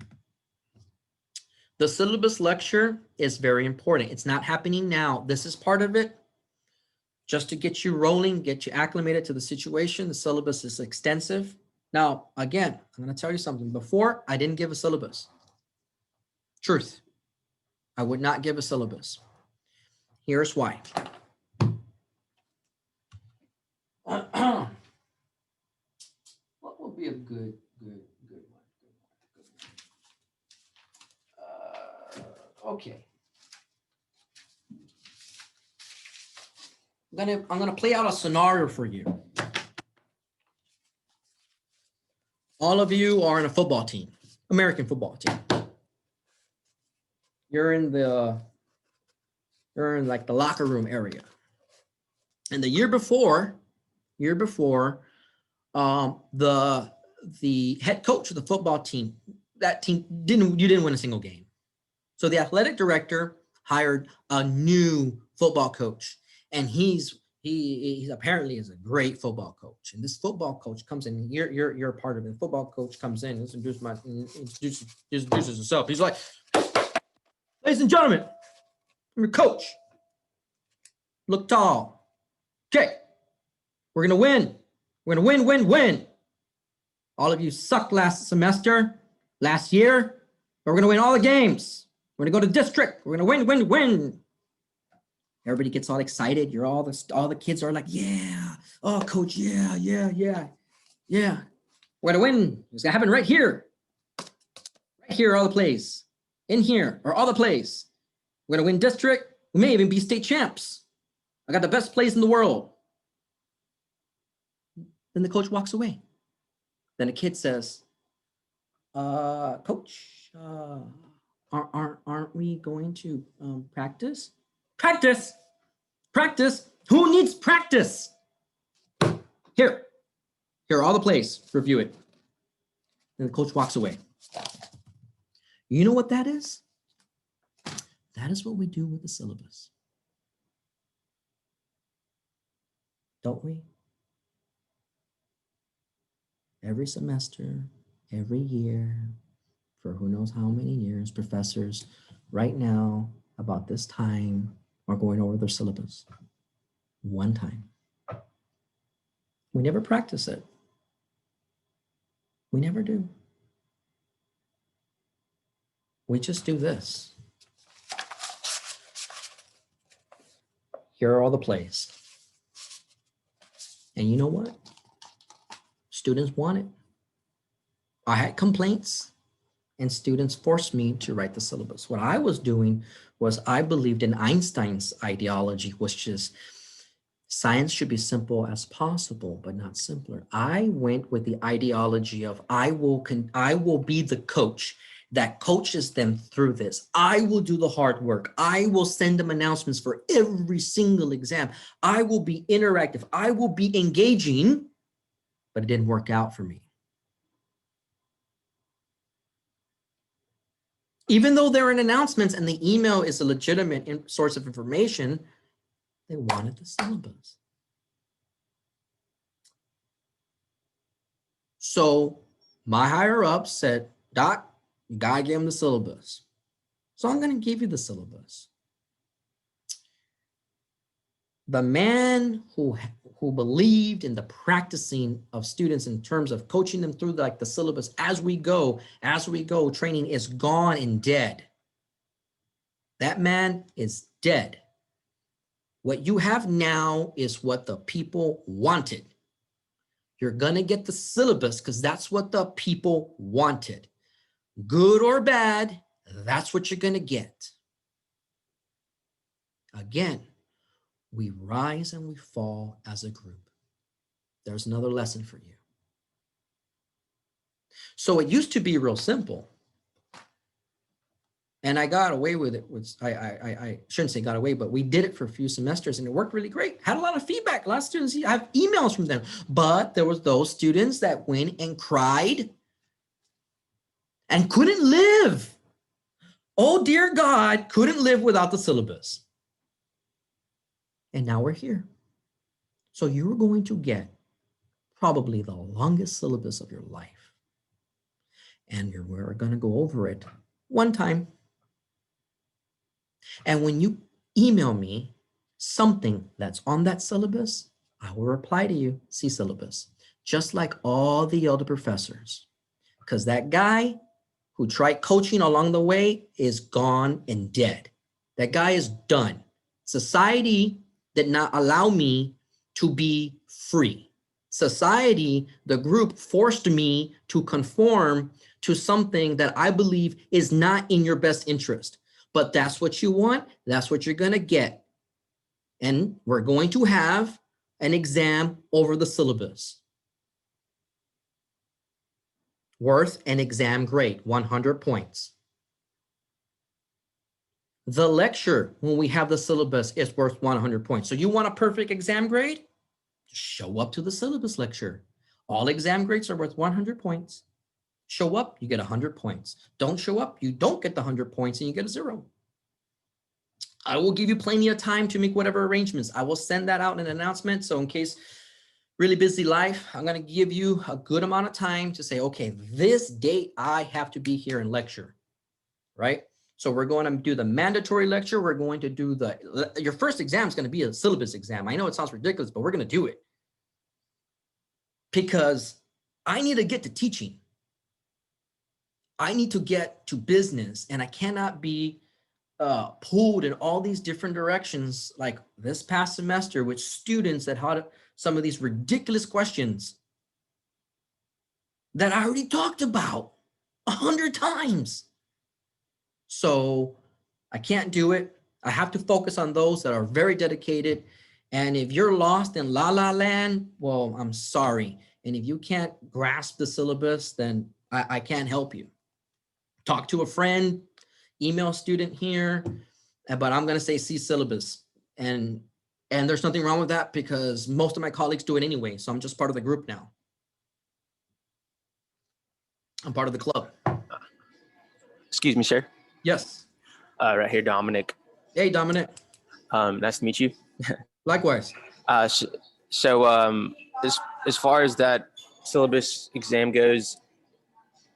The syllabus lecture is very important. It's not happening now. This is part of it. Just to get you rolling, get you acclimated to the situation. The syllabus is extensive. Now, again, I'm going to tell you something. Before, I didn't give a syllabus. Truth. I would not give a syllabus. Here's why. What would be a good one? Okay. I'm gonna play out a scenario for you. All of you are in a football team, American football team. You're in like the locker room area. And the year before, the head coach of the football team, that team you didn't win a single game. So the athletic director hired a new football coach, and he's apparently is a great football coach. And this football coach comes in. You're a part of it. The football coach comes in, introduces himself. He's like, "Ladies and gentlemen, I'm your coach. Look tall. Okay, we're gonna win. We're gonna win. All of you sucked last year, but we're gonna win all the games. We're gonna go to district. We're gonna win. Everybody gets all excited. All the kids are like, yeah. Oh, coach, yeah. We're gonna win. It's gonna happen right here. Right here, all the plays. In here are all the plays. We're gonna win district. We may even be state champs. I got the best plays in the world. Then the coach walks away. Then a kid says, coach, aren't we going to practice? Practice. Who needs practice? Here are all the plays. Review it. And the coach walks away. You know what that is? That is what we do with the syllabus. Don't we? Every semester, every year, for who knows how many years, professors right now about this time are going over their syllabus. One time. We never practice it. We never do. We just do this. Here are all the plays. And you know what? Students want it. I had complaints and students forced me to write the syllabus. What I was doing was I believed in Einstein's ideology, which is science should be simple as possible, but not simpler. I went with the ideology of I will be the coach that coaches them through this. I will do the hard work. I will send them announcements for every single exam. I will be interactive. I will be engaging, but it didn't work out for me. Even though there are announcements and the email is a legitimate source of information, they wanted the syllabus. So my higher up said, Doc, you gotta give him the syllabus. So I'm gonna give you the syllabus. The man who believed in the practicing of students in terms of coaching them through like the syllabus as we go, training is gone and dead. That man is dead. What you have now is what the people wanted. You're gonna get the syllabus because that's what the people wanted. Good or bad, that's what you're gonna get. Again, we rise and we fall as a group. There's another lesson for you. So it used to be real simple. And I got away with it. I shouldn't say got away, but we did it for a few semesters and it worked really great. Had a lot of feedback. A lot of students, I have emails from them, but there was those students that went and cried and couldn't live. Oh, dear God, couldn't live without the syllabus. And now we're here. So you're going to get probably the longest syllabus of your life. And we're going to go over it one time. And when you email me something that's on that syllabus, I will reply to you, see syllabus, just like all the other professors. Because that guy who tried coaching along the way is gone and dead. That guy is done. Society did not allow me to be free. Society, the group, forced me to conform to something that I believe is not in your best interest. But that's what you want. That's what you're going to get. And we're going to have an exam over the syllabus. Worth an exam grade, 100 points. The lecture, when we have the syllabus, is worth 100 points. So you want a perfect exam grade? Just show up to the syllabus lecture. All exam grades are worth 100 points. Show up, you get 100 points. Don't show up, you don't get the 100 points and you get a 0. I will give you plenty of time to make whatever arrangements. I will send that out in an announcement. So in case really busy life, I'm going to give you a good amount of time to say, okay, this date I have to be here and lecture, right? So we're going to do the mandatory lecture. We're going to do your first exam is going to be a syllabus exam. I know it sounds ridiculous, but we're going to do it because I need to get to teaching. I need to get to business, and I cannot be pulled in all these different directions like this past semester with students that had some of these ridiculous questions that I already talked about 100 times. So I can't do it. I have to focus on those that are very dedicated. And if you're lost in la la land, well, I'm sorry. And if you can't grasp the syllabus, then I can't help you. Talk to a friend, email a student here, but I'm going to say see syllabus. And there's nothing wrong with that because most of my colleagues do it anyway. So I'm just part of the group now. I'm part of the club. Excuse me, sir. Yes. Right here, Dominic. Hey, Dominic. Nice to meet you. Likewise. As far as that syllabus exam goes,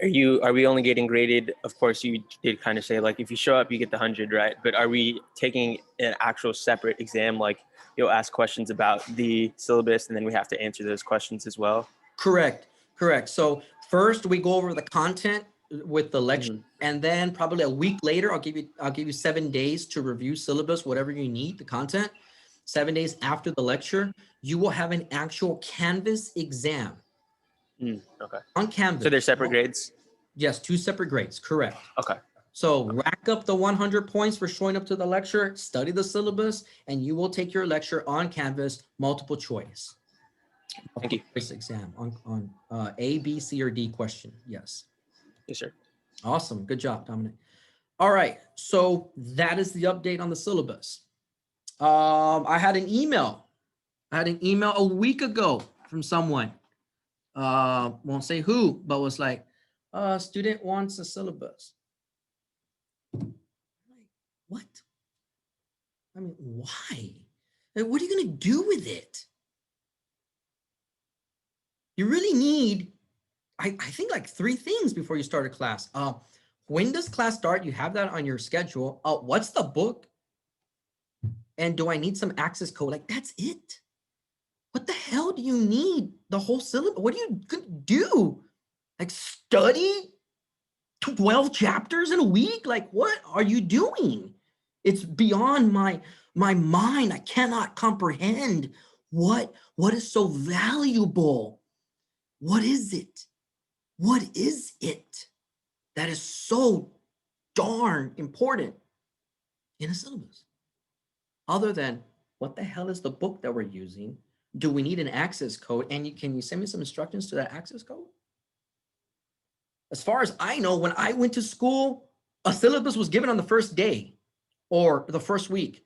are we only getting graded? Of course, you did kind of say like if you show up, you get the 100, right? But are we taking an actual separate exam? Like you'll ask questions about the syllabus, and then we have to answer those questions as well. Correct. So first we go over the content with the lecture, and then probably a week later, I'll give you 7 days to review syllabus, whatever you need, the content. 7 days after the lecture, you will have an actual Canvas exam. Okay. On Canvas. So they're separate grades? Yes, 2 separate grades, correct. Okay. So rack up the 100 points for showing up to the lecture, study the syllabus, and you will take your lecture on Canvas, multiple choice. Thank you. This exam on A, B, C, or D question, yes. Yes, sir. Awesome. Good job, Dominic. All right. So that is the update on the syllabus. I had an email. A week ago from someone. Won't say who, but was like, student wants a syllabus. Like, what? I mean, why? Like, what are you going to do with it? You really need, I think, like 3 things before you start a class. When does class start? You have that on your schedule. What's the book? And do I need some access code? Like, that's it. What the hell do you need the whole syllabus? What are you going to do? Like, study 12 chapters in a week? Like, what are you doing? It's beyond my mind. I cannot comprehend what is so valuable. What is it? What is it that is so darn important in a syllabus? Other than, what the hell is the book that we're using? Do we need an access code? And can you send me some instructions to that access code? As far as I know, when I went to school, a syllabus was given on the first day or the first week.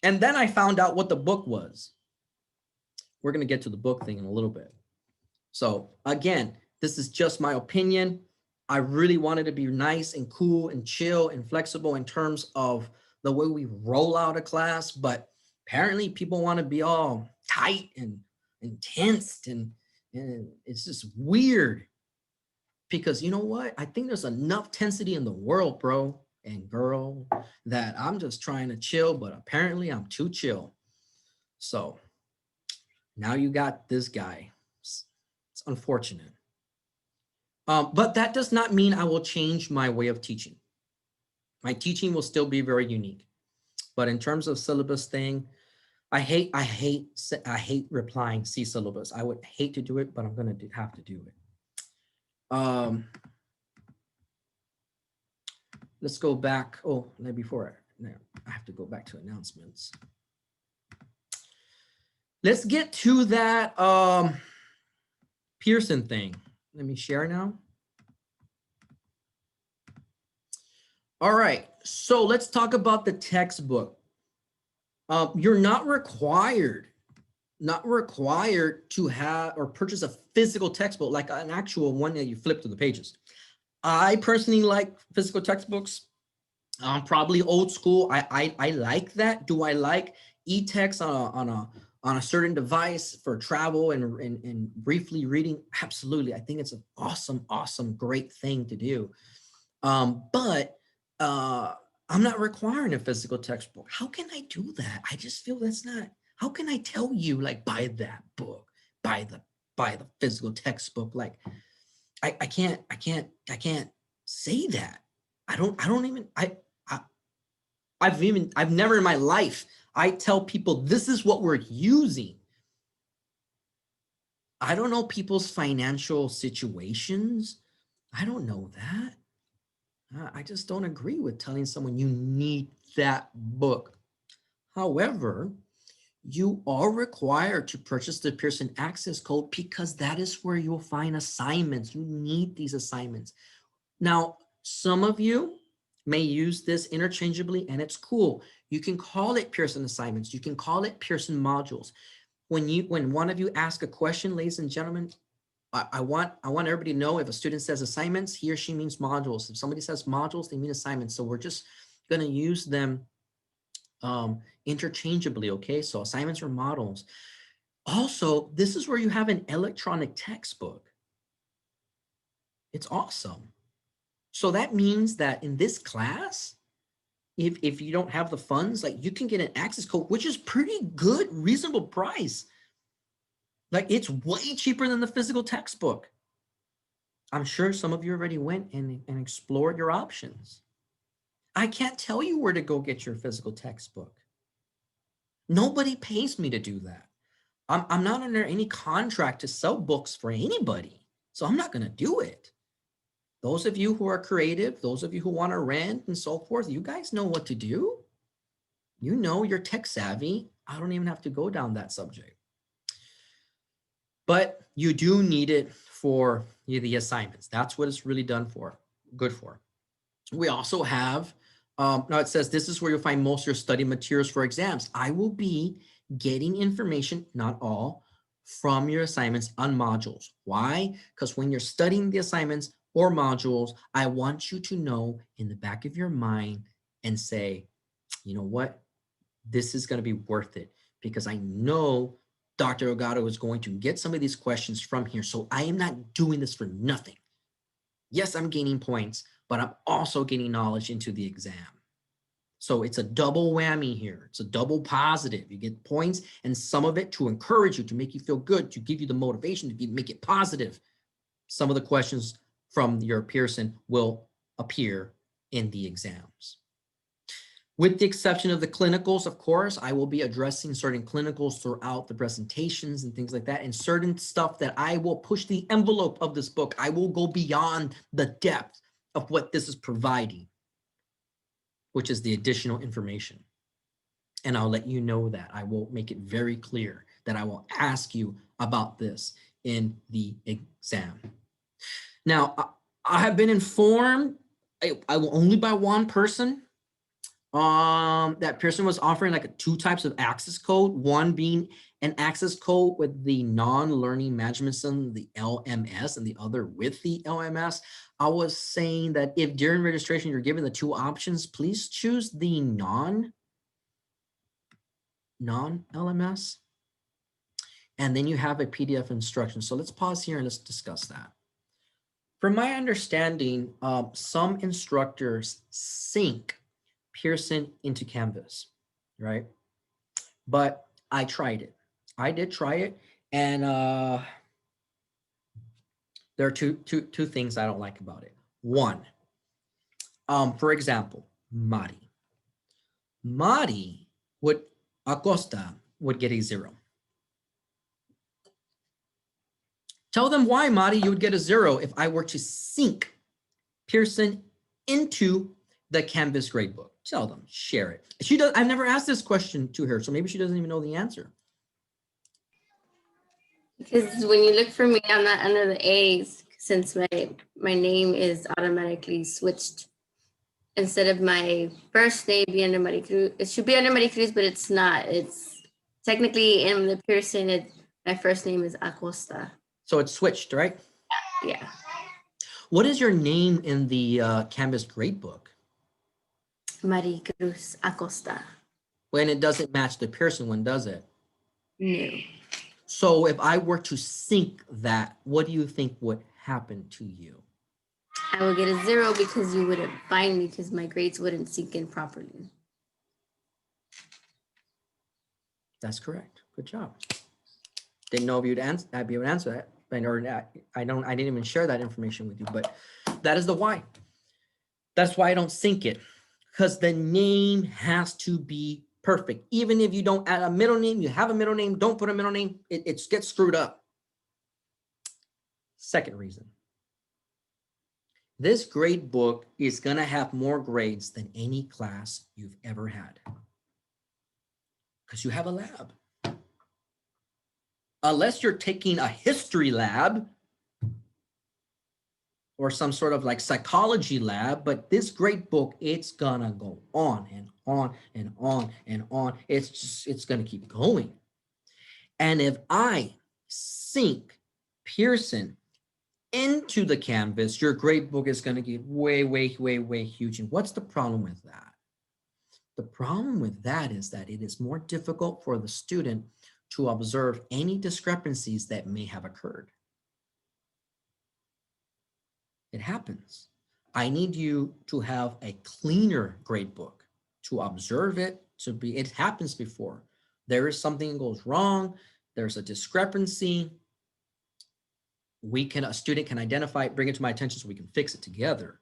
And then I found out what the book was. We're going to get to the book thing in a little bit. So again, this is just my opinion. I really wanted to be nice and cool and chill and flexible in terms of the way we roll out a class, but apparently people want to be all tight and tensed, and it's just weird. Because you know what? I think there's enough tensity in the world, bro and girl, that I'm just trying to chill, but apparently I'm too chill. So now you got this guy. It's unfortunate. But that does not mean I will change my way of teaching. My teaching will still be very unique. But in terms of syllabus thing, I hate replying C syllabus. I would hate to do it, but I'm going to have to do it. Let's go back. Oh, before I have to go back to announcements. Let's get to that Pearson thing. Let me share now. All right, so let's talk about the textbook. You're not required to have or purchase a physical textbook, like an actual one that you flip through the pages. I personally like physical textbooks. I'm probably old school. I like that. Do I like e-text on a certain device for travel and briefly reading? Absolutely. I think it's an awesome, great thing to do. But I'm not requiring a physical textbook. How can I do that? I just feel that's not. How can I tell you, like, buy that book, buy the physical textbook? Like, I can't say that. I've never in my life, I tell people this is what we're using. I don't know people's financial situations. I don't know that. I just don't agree with telling someone you need that book. However, you are required to purchase the Pearson Access Code because that is where you'll find assignments. You need these assignments. Now, some of you may use this interchangeably, and it's cool. You can call it Pearson assignments. You can call it Pearson modules. When one of you ask a question, ladies and gentlemen, I want everybody to know if a student says assignments, he or she means modules. If somebody says modules, they mean assignments. So we're just going to use them interchangeably, okay? So assignments or models. Also, this is where you have an electronic textbook. It's awesome. So that means that in this class, if you don't have the funds, like, you can get an access code, which is pretty good, reasonable price. Like, it's way cheaper than the physical textbook. I'm sure some of you already went and explored your options. I can't tell you where to go get your physical textbook. Nobody pays me to do that. I'm not under any contract to sell books for anybody, so I'm not going to do it. Those of you who are creative, those of you who want to rent and so forth, you guys know what to do. You know, you're tech savvy. I don't even have to go down that subject. But you do need it for the assignments. That's what it's really good for. We also have, now it says this is where you'll find most of your study materials for exams. I will be getting information, not all, from your assignments on modules. Why? Because when you're studying the assignments or modules, I want you to know in the back of your mind and say, you know what? This is going to be worth it because I know Dr. Elgato is going to get some of these questions from here. So I am not doing this for nothing. Yes, I'm gaining points, but I'm also gaining knowledge into the exam. So it's a double whammy here. It's a double positive. You get points and some of it to encourage you, to make you feel good, to give you the motivation, to make it positive. Some of the questions from your Pearson will appear in the exams. With the exception of the clinicals, of course, I will be addressing certain clinicals throughout the presentations and things like that, and certain stuff that I will push the envelope of this book. I will go beyond the depth of what this is providing, which is the additional information. And I'll let you know that. I will make it very clear that I will ask you about this in the exam. Now, I have been informed, I will only by one person, that Pearson was offering like two types of access code, one being an access code with the non-learning management system, the LMS, and the other with the LMS. I was saying that if during registration you're given the two options, please choose the non-LMS, and then you have a PDF instruction. So let's pause here and let's discuss that. From my understanding, some instructors sync Pearson into Canvas, right? But I tried it. I did try it, and there are two things I don't like about it. One, for example, Mari Acosta would get a 0. Tell them why, Mari, you would get a 0 if I were to sync Pearson into the Canvas gradebook. Tell them, share it. I've never asked this question to her, so maybe she doesn't even know the answer. Because when you look for me, I'm not under the A's since my name is automatically switched. Instead of my first name be under Maricruz, it should be under Maricruz, but it's not. It's technically in the Pearson, my first name is Acosta. So it's switched, right? Yeah. What is your name in the Canvas gradebook? Maricruz Acosta. When it doesn't match the Pearson one, does it? No. So if I were to sync that, what do you think would happen to you? I would get a 0 because you wouldn't find me because my grades wouldn't sync in properly. That's correct. Good job. Didn't know if you'd I'd be able to answer that. I didn't even share that information with you, but that is the why. That's why I don't sync it, because the name has to be perfect. Even if you don't add a middle name, you have a middle name, don't put a middle name, it gets screwed up. Second reason. This grade book is going to have more grades than any class you've ever had, because you have a lab. Unless you're taking a history lab or some sort of like psychology lab, but this grade book, it's gonna go on and on and on and on. It's gonna keep going. And if I sync Pearson into the Canvas, your grade book is gonna get way, way, way, way huge. And what's the problem with that? The problem with that is that it is more difficult for the student to observe any discrepancies that may have occurred. It happens. I need you to have a cleaner grade book to observe it, it happens before. There is something that goes wrong, there's a discrepancy. A student can identify it, bring it to my attention so we can fix it together.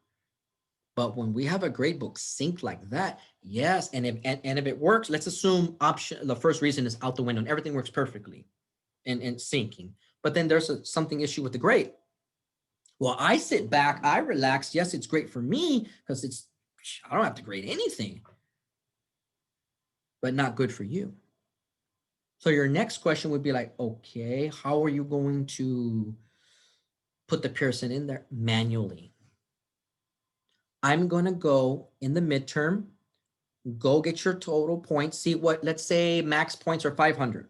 But when we have a grade book synced like that, yes, and if it works, let's assume the first reason is out the window and everything works perfectly and syncing. But then there's something issue with the grade. Well, I sit back, I relax. Yes, it's great for me because I don't have to grade anything, but not good for you. So your next question would be like, okay, how are you going to put the Pearson in there? Manually. I'm going to go in the midterm, go get your total points, see what, let's say max points are 500.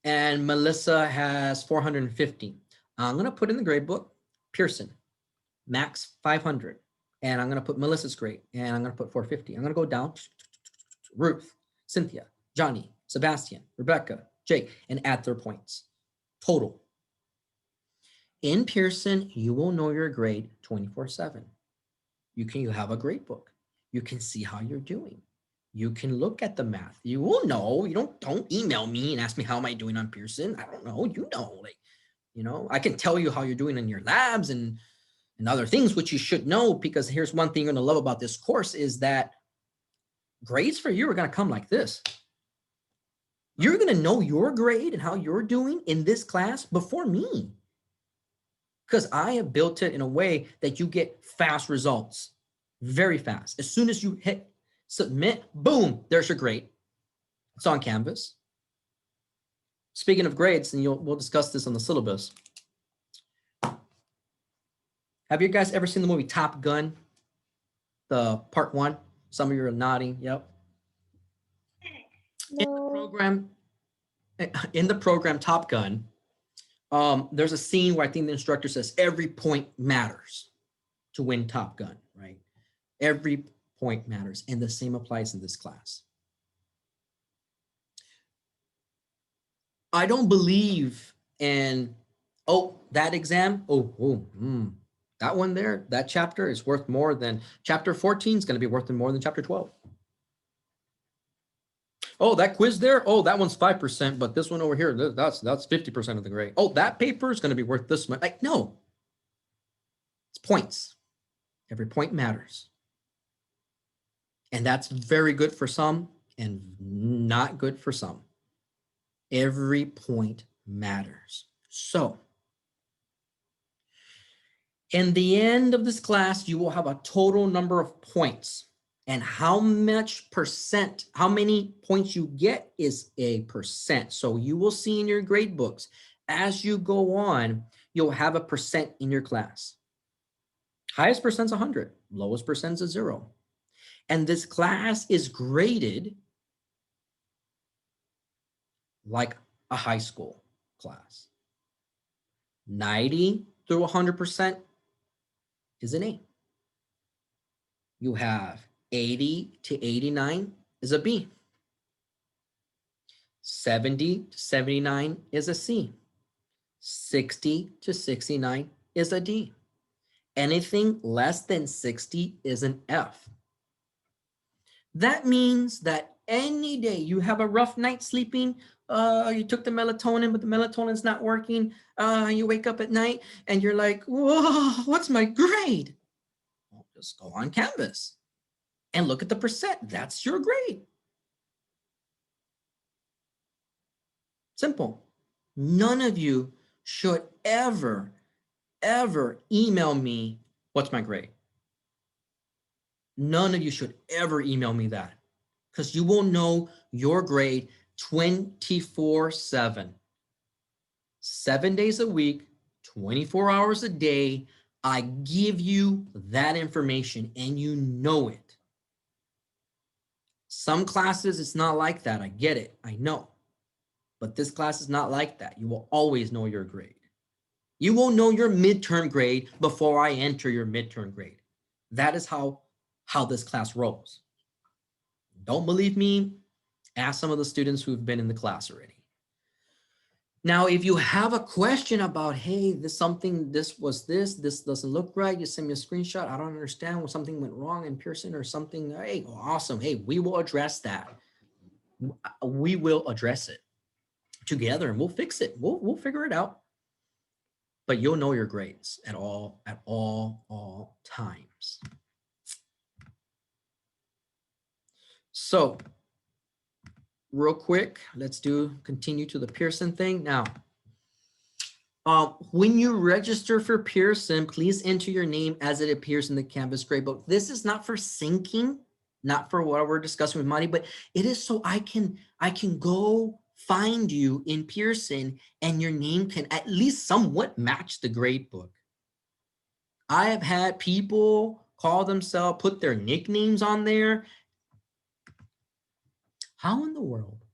And Melissa has 450. I'm going to put in the grade book, Pearson, max 500. And I'm going to put Melissa's grade, and I'm going to put 450. I'm going to go down, Ruth, Cynthia, Johnny, Sebastian, Rebecca, Jake, and add their points. Total. In Pearson, you will know your grade 24/7. You have a grade book. You can see how you're doing. You can look at the math. You will know. You don't email me and ask me how am I doing on Pearson. I don't know. You know, like, I can tell you how you're doing in your labs and other things, which you should know, because here's one thing you're going to love about this course is that grades for you are going to come like this. You're going to know your grade and how you're doing in this class before me, because I have built it in a way that you get fast results, very fast. As soon as you hit submit, boom, there's your grade. It's on Canvas. Speaking of grades, and we'll discuss this on the syllabus. Have you guys ever seen the movie Top Gun? The part 1? Some of you are nodding. Yep. No. In the program Top Gun, there's a scene where I think the instructor says every point matters to win Top Gun, right? Every point matters, and the same applies in this class. I don't believe in, that exam, that one there, that chapter is worth more than, chapter 14 is going to be worth more than chapter 12. Oh, that quiz there, that one's 5%, but this one over here, that's 50% of the grade. Oh, that paper is going to be worth this much. Like, no, it's points. Every point matters. And that's very good for some and not good for some. Every point matters. So, in the end of this class, you will have a total number of points. And how many points you get is a percent. So you will see in your grade books, as you go on, you'll have a percent in your class. Highest percent's 100, lowest percent's a 0. And this class is graded like a high school class. 90 through 100% is an A. You have 80 to 89 is a B. 70 to 79 is a C. 60 to 69 is a D. Anything less than 60 is an F. That means that any day you have a rough night sleeping, you took the melatonin, but the melatonin's not working. You wake up at night and you're like, whoa, what's my grade? Well, just go on Canvas and look at the percent. That's your grade. Simple. None of you should ever email me, what's my grade? None of you should ever email me that, because you will know your grade 24/7. 7 days a week, 24 hours a day. I give you that information and you know it. Some classes, it's not like that. I get it. I know. But this class is not like that. You will always know your grade. You will know your midterm grade before I enter your midterm grade. That is how this class rolls. Don't believe me? Ask some of the students who've been in the class already. Now, if you have a question about, hey, this doesn't look right, you send me a screenshot, I don't understand, when something went wrong in Pearson or something, hey, awesome. Hey, we will address that. We will address it together and we'll fix it. We'll figure it out. But you'll know your grades at all times. So real quick, let's continue to the Pearson thing. Now, when you register for Pearson, please enter your name as it appears in the Canvas gradebook. This is not for syncing, not for what we're discussing with Monty, but it is so I can go find you in Pearson and your name can at least somewhat match the gradebook. I have had people call themselves, put their nicknames on there. How in the world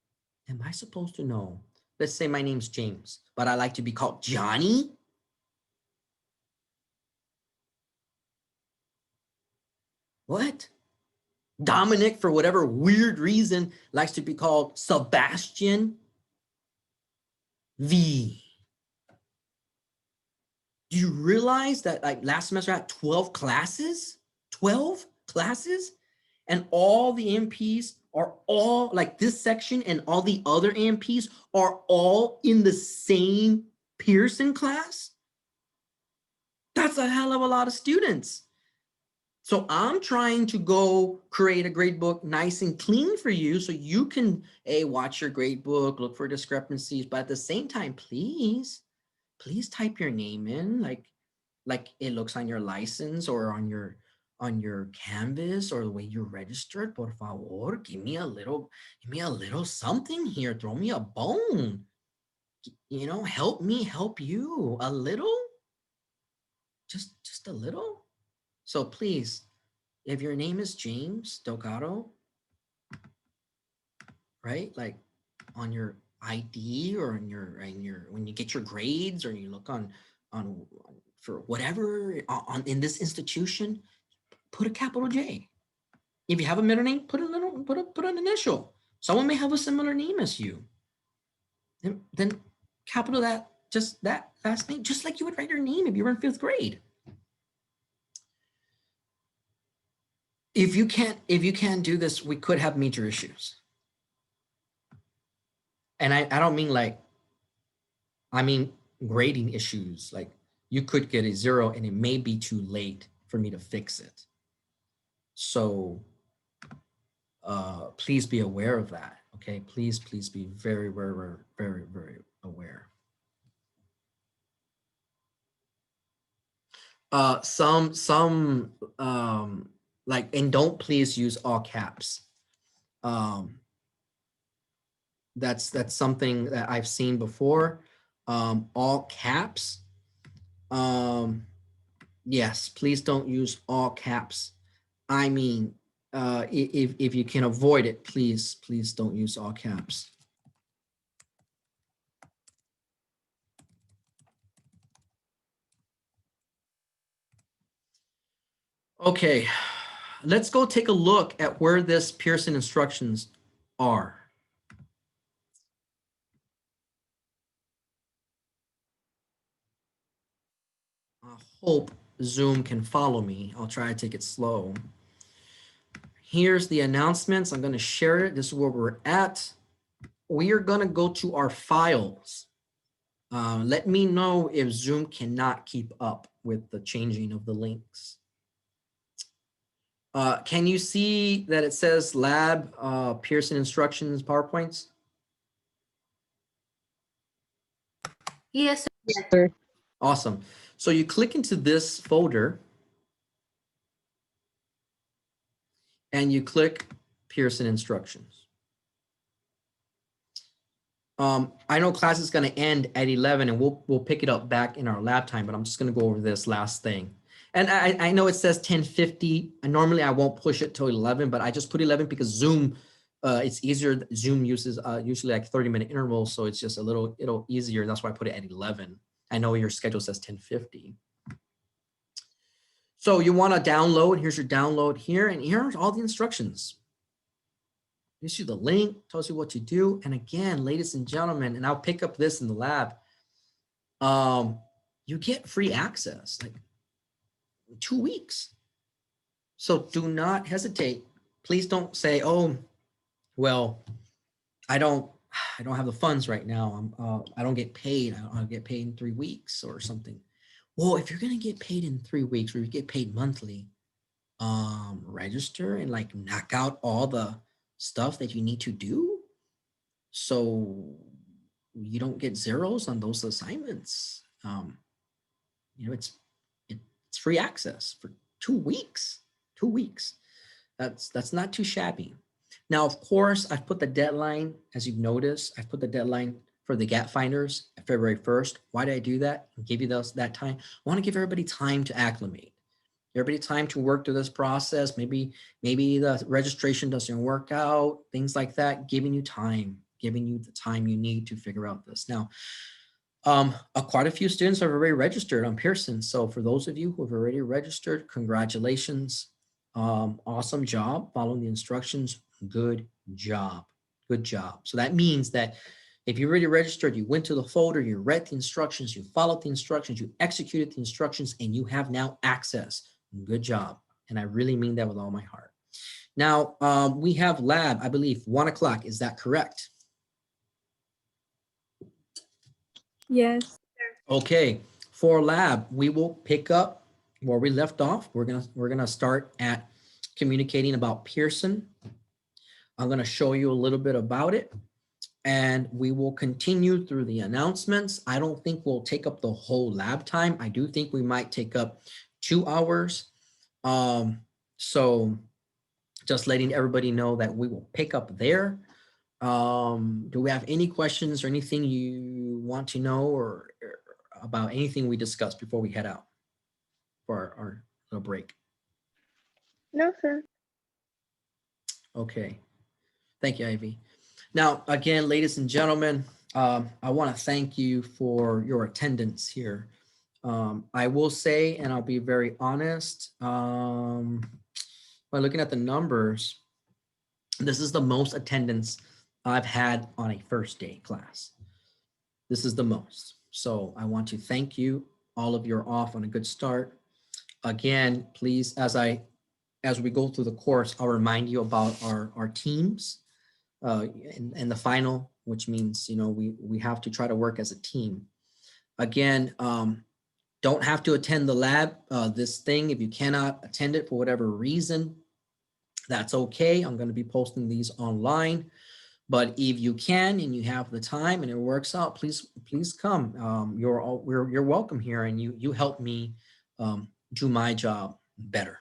am I supposed to know? Let's say my name's James, but I like to be called Johnny. What? Dominic, for whatever weird reason, likes to be called Sebastian V. Do you realize that like last semester I had 12 classes? 12 classes? And all the AMPs are all like this section and all the other AMPs are all in the same Pearson class? That's a hell of a lot of students. So I'm trying to go create a grade book nice and clean for you so you can watch your grade book, look for discrepancies, but at the same time, please type your name in like it looks on your license or on your Canvas or the way you're registered. Por favor, give me a little something here. Throw me a bone. You know, help me help you a little. Just a little. So please, if your name is James Delgado, right? Like on your ID or in your when you get your grades or you look on for whatever on in this institution, put a capital J. If you have a middle name, put an initial. Someone may have a similar name as you. Then capital that last name, just like you would write your name if you were in 5th grade. If you can't do this, we could have major issues. And I don't mean I mean grading issues. Like you could get a 0 and it may be too late for me to fix it. So please be aware of that. Okay, please be very, very, very, very, very aware. Some like, and don't please use all caps. That's something that I've seen before. All caps. Yes, please don't use all caps. I mean, if you can avoid it, please don't use all caps. Okay, let's go take a look at where this Pearson instructions are. I hope Zoom can follow me. I'll try to take it slow. Here's the announcements. I'm going to share it. This is where we're at. We are going to go to our files. Let me know if Zoom cannot keep up with the changing of the links. Can you see that it says lab Pearson instructions PowerPoints? Yes, sir. Yes, sir. Awesome. So you click into this folder and you click Pearson instructions. I know class is going to end at 11 and we'll pick it up back in our lab time, but I'm just going to go over this last thing. And I know it says 10:50. And normally I won't push it till 11, but I just put 11 because Zoom, it's easier. Zoom uses usually like 30-minute intervals, so it's just a little easier. That's why I put it at 11. I know your schedule says 10:50. So you want to download. Here's your download here, and here's all the instructions. Gives you the link, tells you what to do. And again, ladies and gentlemen, and I'll pick up this in the lab. You get free access, like 2 weeks. So do not hesitate. Please don't say, "Oh, well, I don't have the funds right now. I don't get paid. I'll get paid in 3 weeks or something." Well, if you're gonna get paid in 3 weeks or you get paid monthly, register and like knock out all the stuff that you need to do, so you don't get zeros on those assignments. You know, it's free access for 2 weeks. 2 weeks. That's not too shabby. Now, of course, I've put the deadline, as you've noticed, I've put the deadline for the gap finders at February 1st. Why did I do that and give you that time? I want to give everybody time to acclimate. everybody time to work through this process. Maybe the registration doesn't work out, things like that, giving you the time you need to figure out this. Now, quite a few students have already registered on Pearson. So for those of you who have already registered, congratulations. Awesome job following the instructions. Good job. Good job. So that means that if you already registered, you went to the folder, you read the instructions, you followed the instructions, you executed the instructions, and you have now access. Good job. And I really mean that with all my heart. Now, we have lab, I believe, 1 o'clock. Is that correct? Yes. Okay, for lab, we will pick up where we left off. We're gonna start at communicating about Pearson. I'm gonna show you a little bit about it, and we will continue through the announcements. I don't think we'll take up the whole lab time. I do think we might take up 2 hours. So just letting everybody know that we will pick up there. Do we have any questions or anything you want to know or about anything we discussed before we head out for our little break? No, sir. Okay. Thank you, Ivy. Now, again, ladies and gentlemen, I want to thank you for your attendance here. I will say, and I'll be very honest, by looking at the numbers, this is the most attendance I've had on a first day class. This is the most. So I want to thank you. All of you are off on a good start. Again, please, as we go through the course, I'll remind you about our teams in the final, which means, you know, we have to try to work as a team. Again, don't have to attend the lab, this thing. If you cannot attend it for whatever reason, that's okay. I'm going to be posting these online. But if you can and you have the time and it works out, please come. You're welcome here, and you help me do my job better.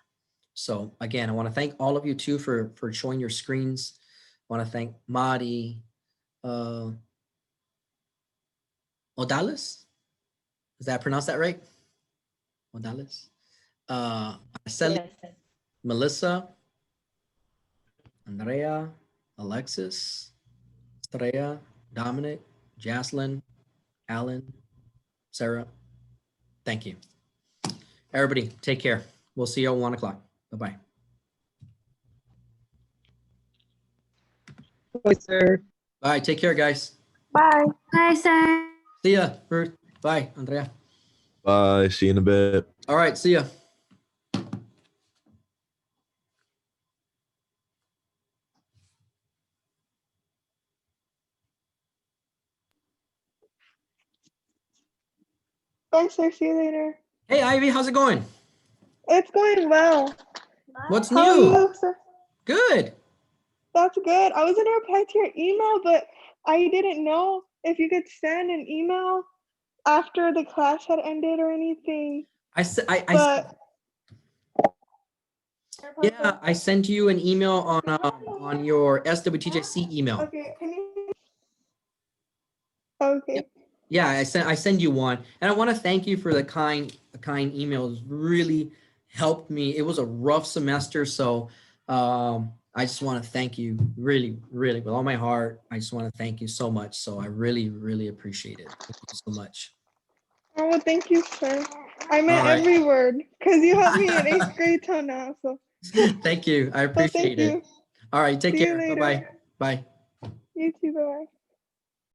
So again, I want to thank all of you too for showing your screens. I want to thank Madi Odalis. Is that pronounced that right? Odalis. Araceli, Yes. Melissa, Andrea, Alexis, Estrella, Dominic, Jaslyn, Alan, Sarah. Thank you. Everybody, take care. We'll see you at 1 o'clock. Bye-bye. Bye, sir. Bye. Take care, guys. Bye. Hi, sir. See ya, Ruth. Bye, Andrea. Bye. See you in a bit. All right. See ya. Bye, sir. See you later. Hey, Ivy, how's it going? It's going well. What's How are new? you, sir? Good. That's good. I was gonna reply to your email, but I didn't know if you could send an email after the class had ended or anything. Yeah, I sent you an email on your SWTJC email. Okay, can you? Okay. Yeah, I send you one, and I want to thank you for the kind emails. Really helped me. It was a rough semester, so I just want to thank you, really, with all my heart. I just want to thank you so much. So I really appreciate it. Thank you so much. Oh, well, thank you, sir. I meant All right. every word because you helped me in 8th grade till now. So Thank you. I so thank appreciate it. you. All right, take See you care. later. Bye-bye. Bye. You too. Bye.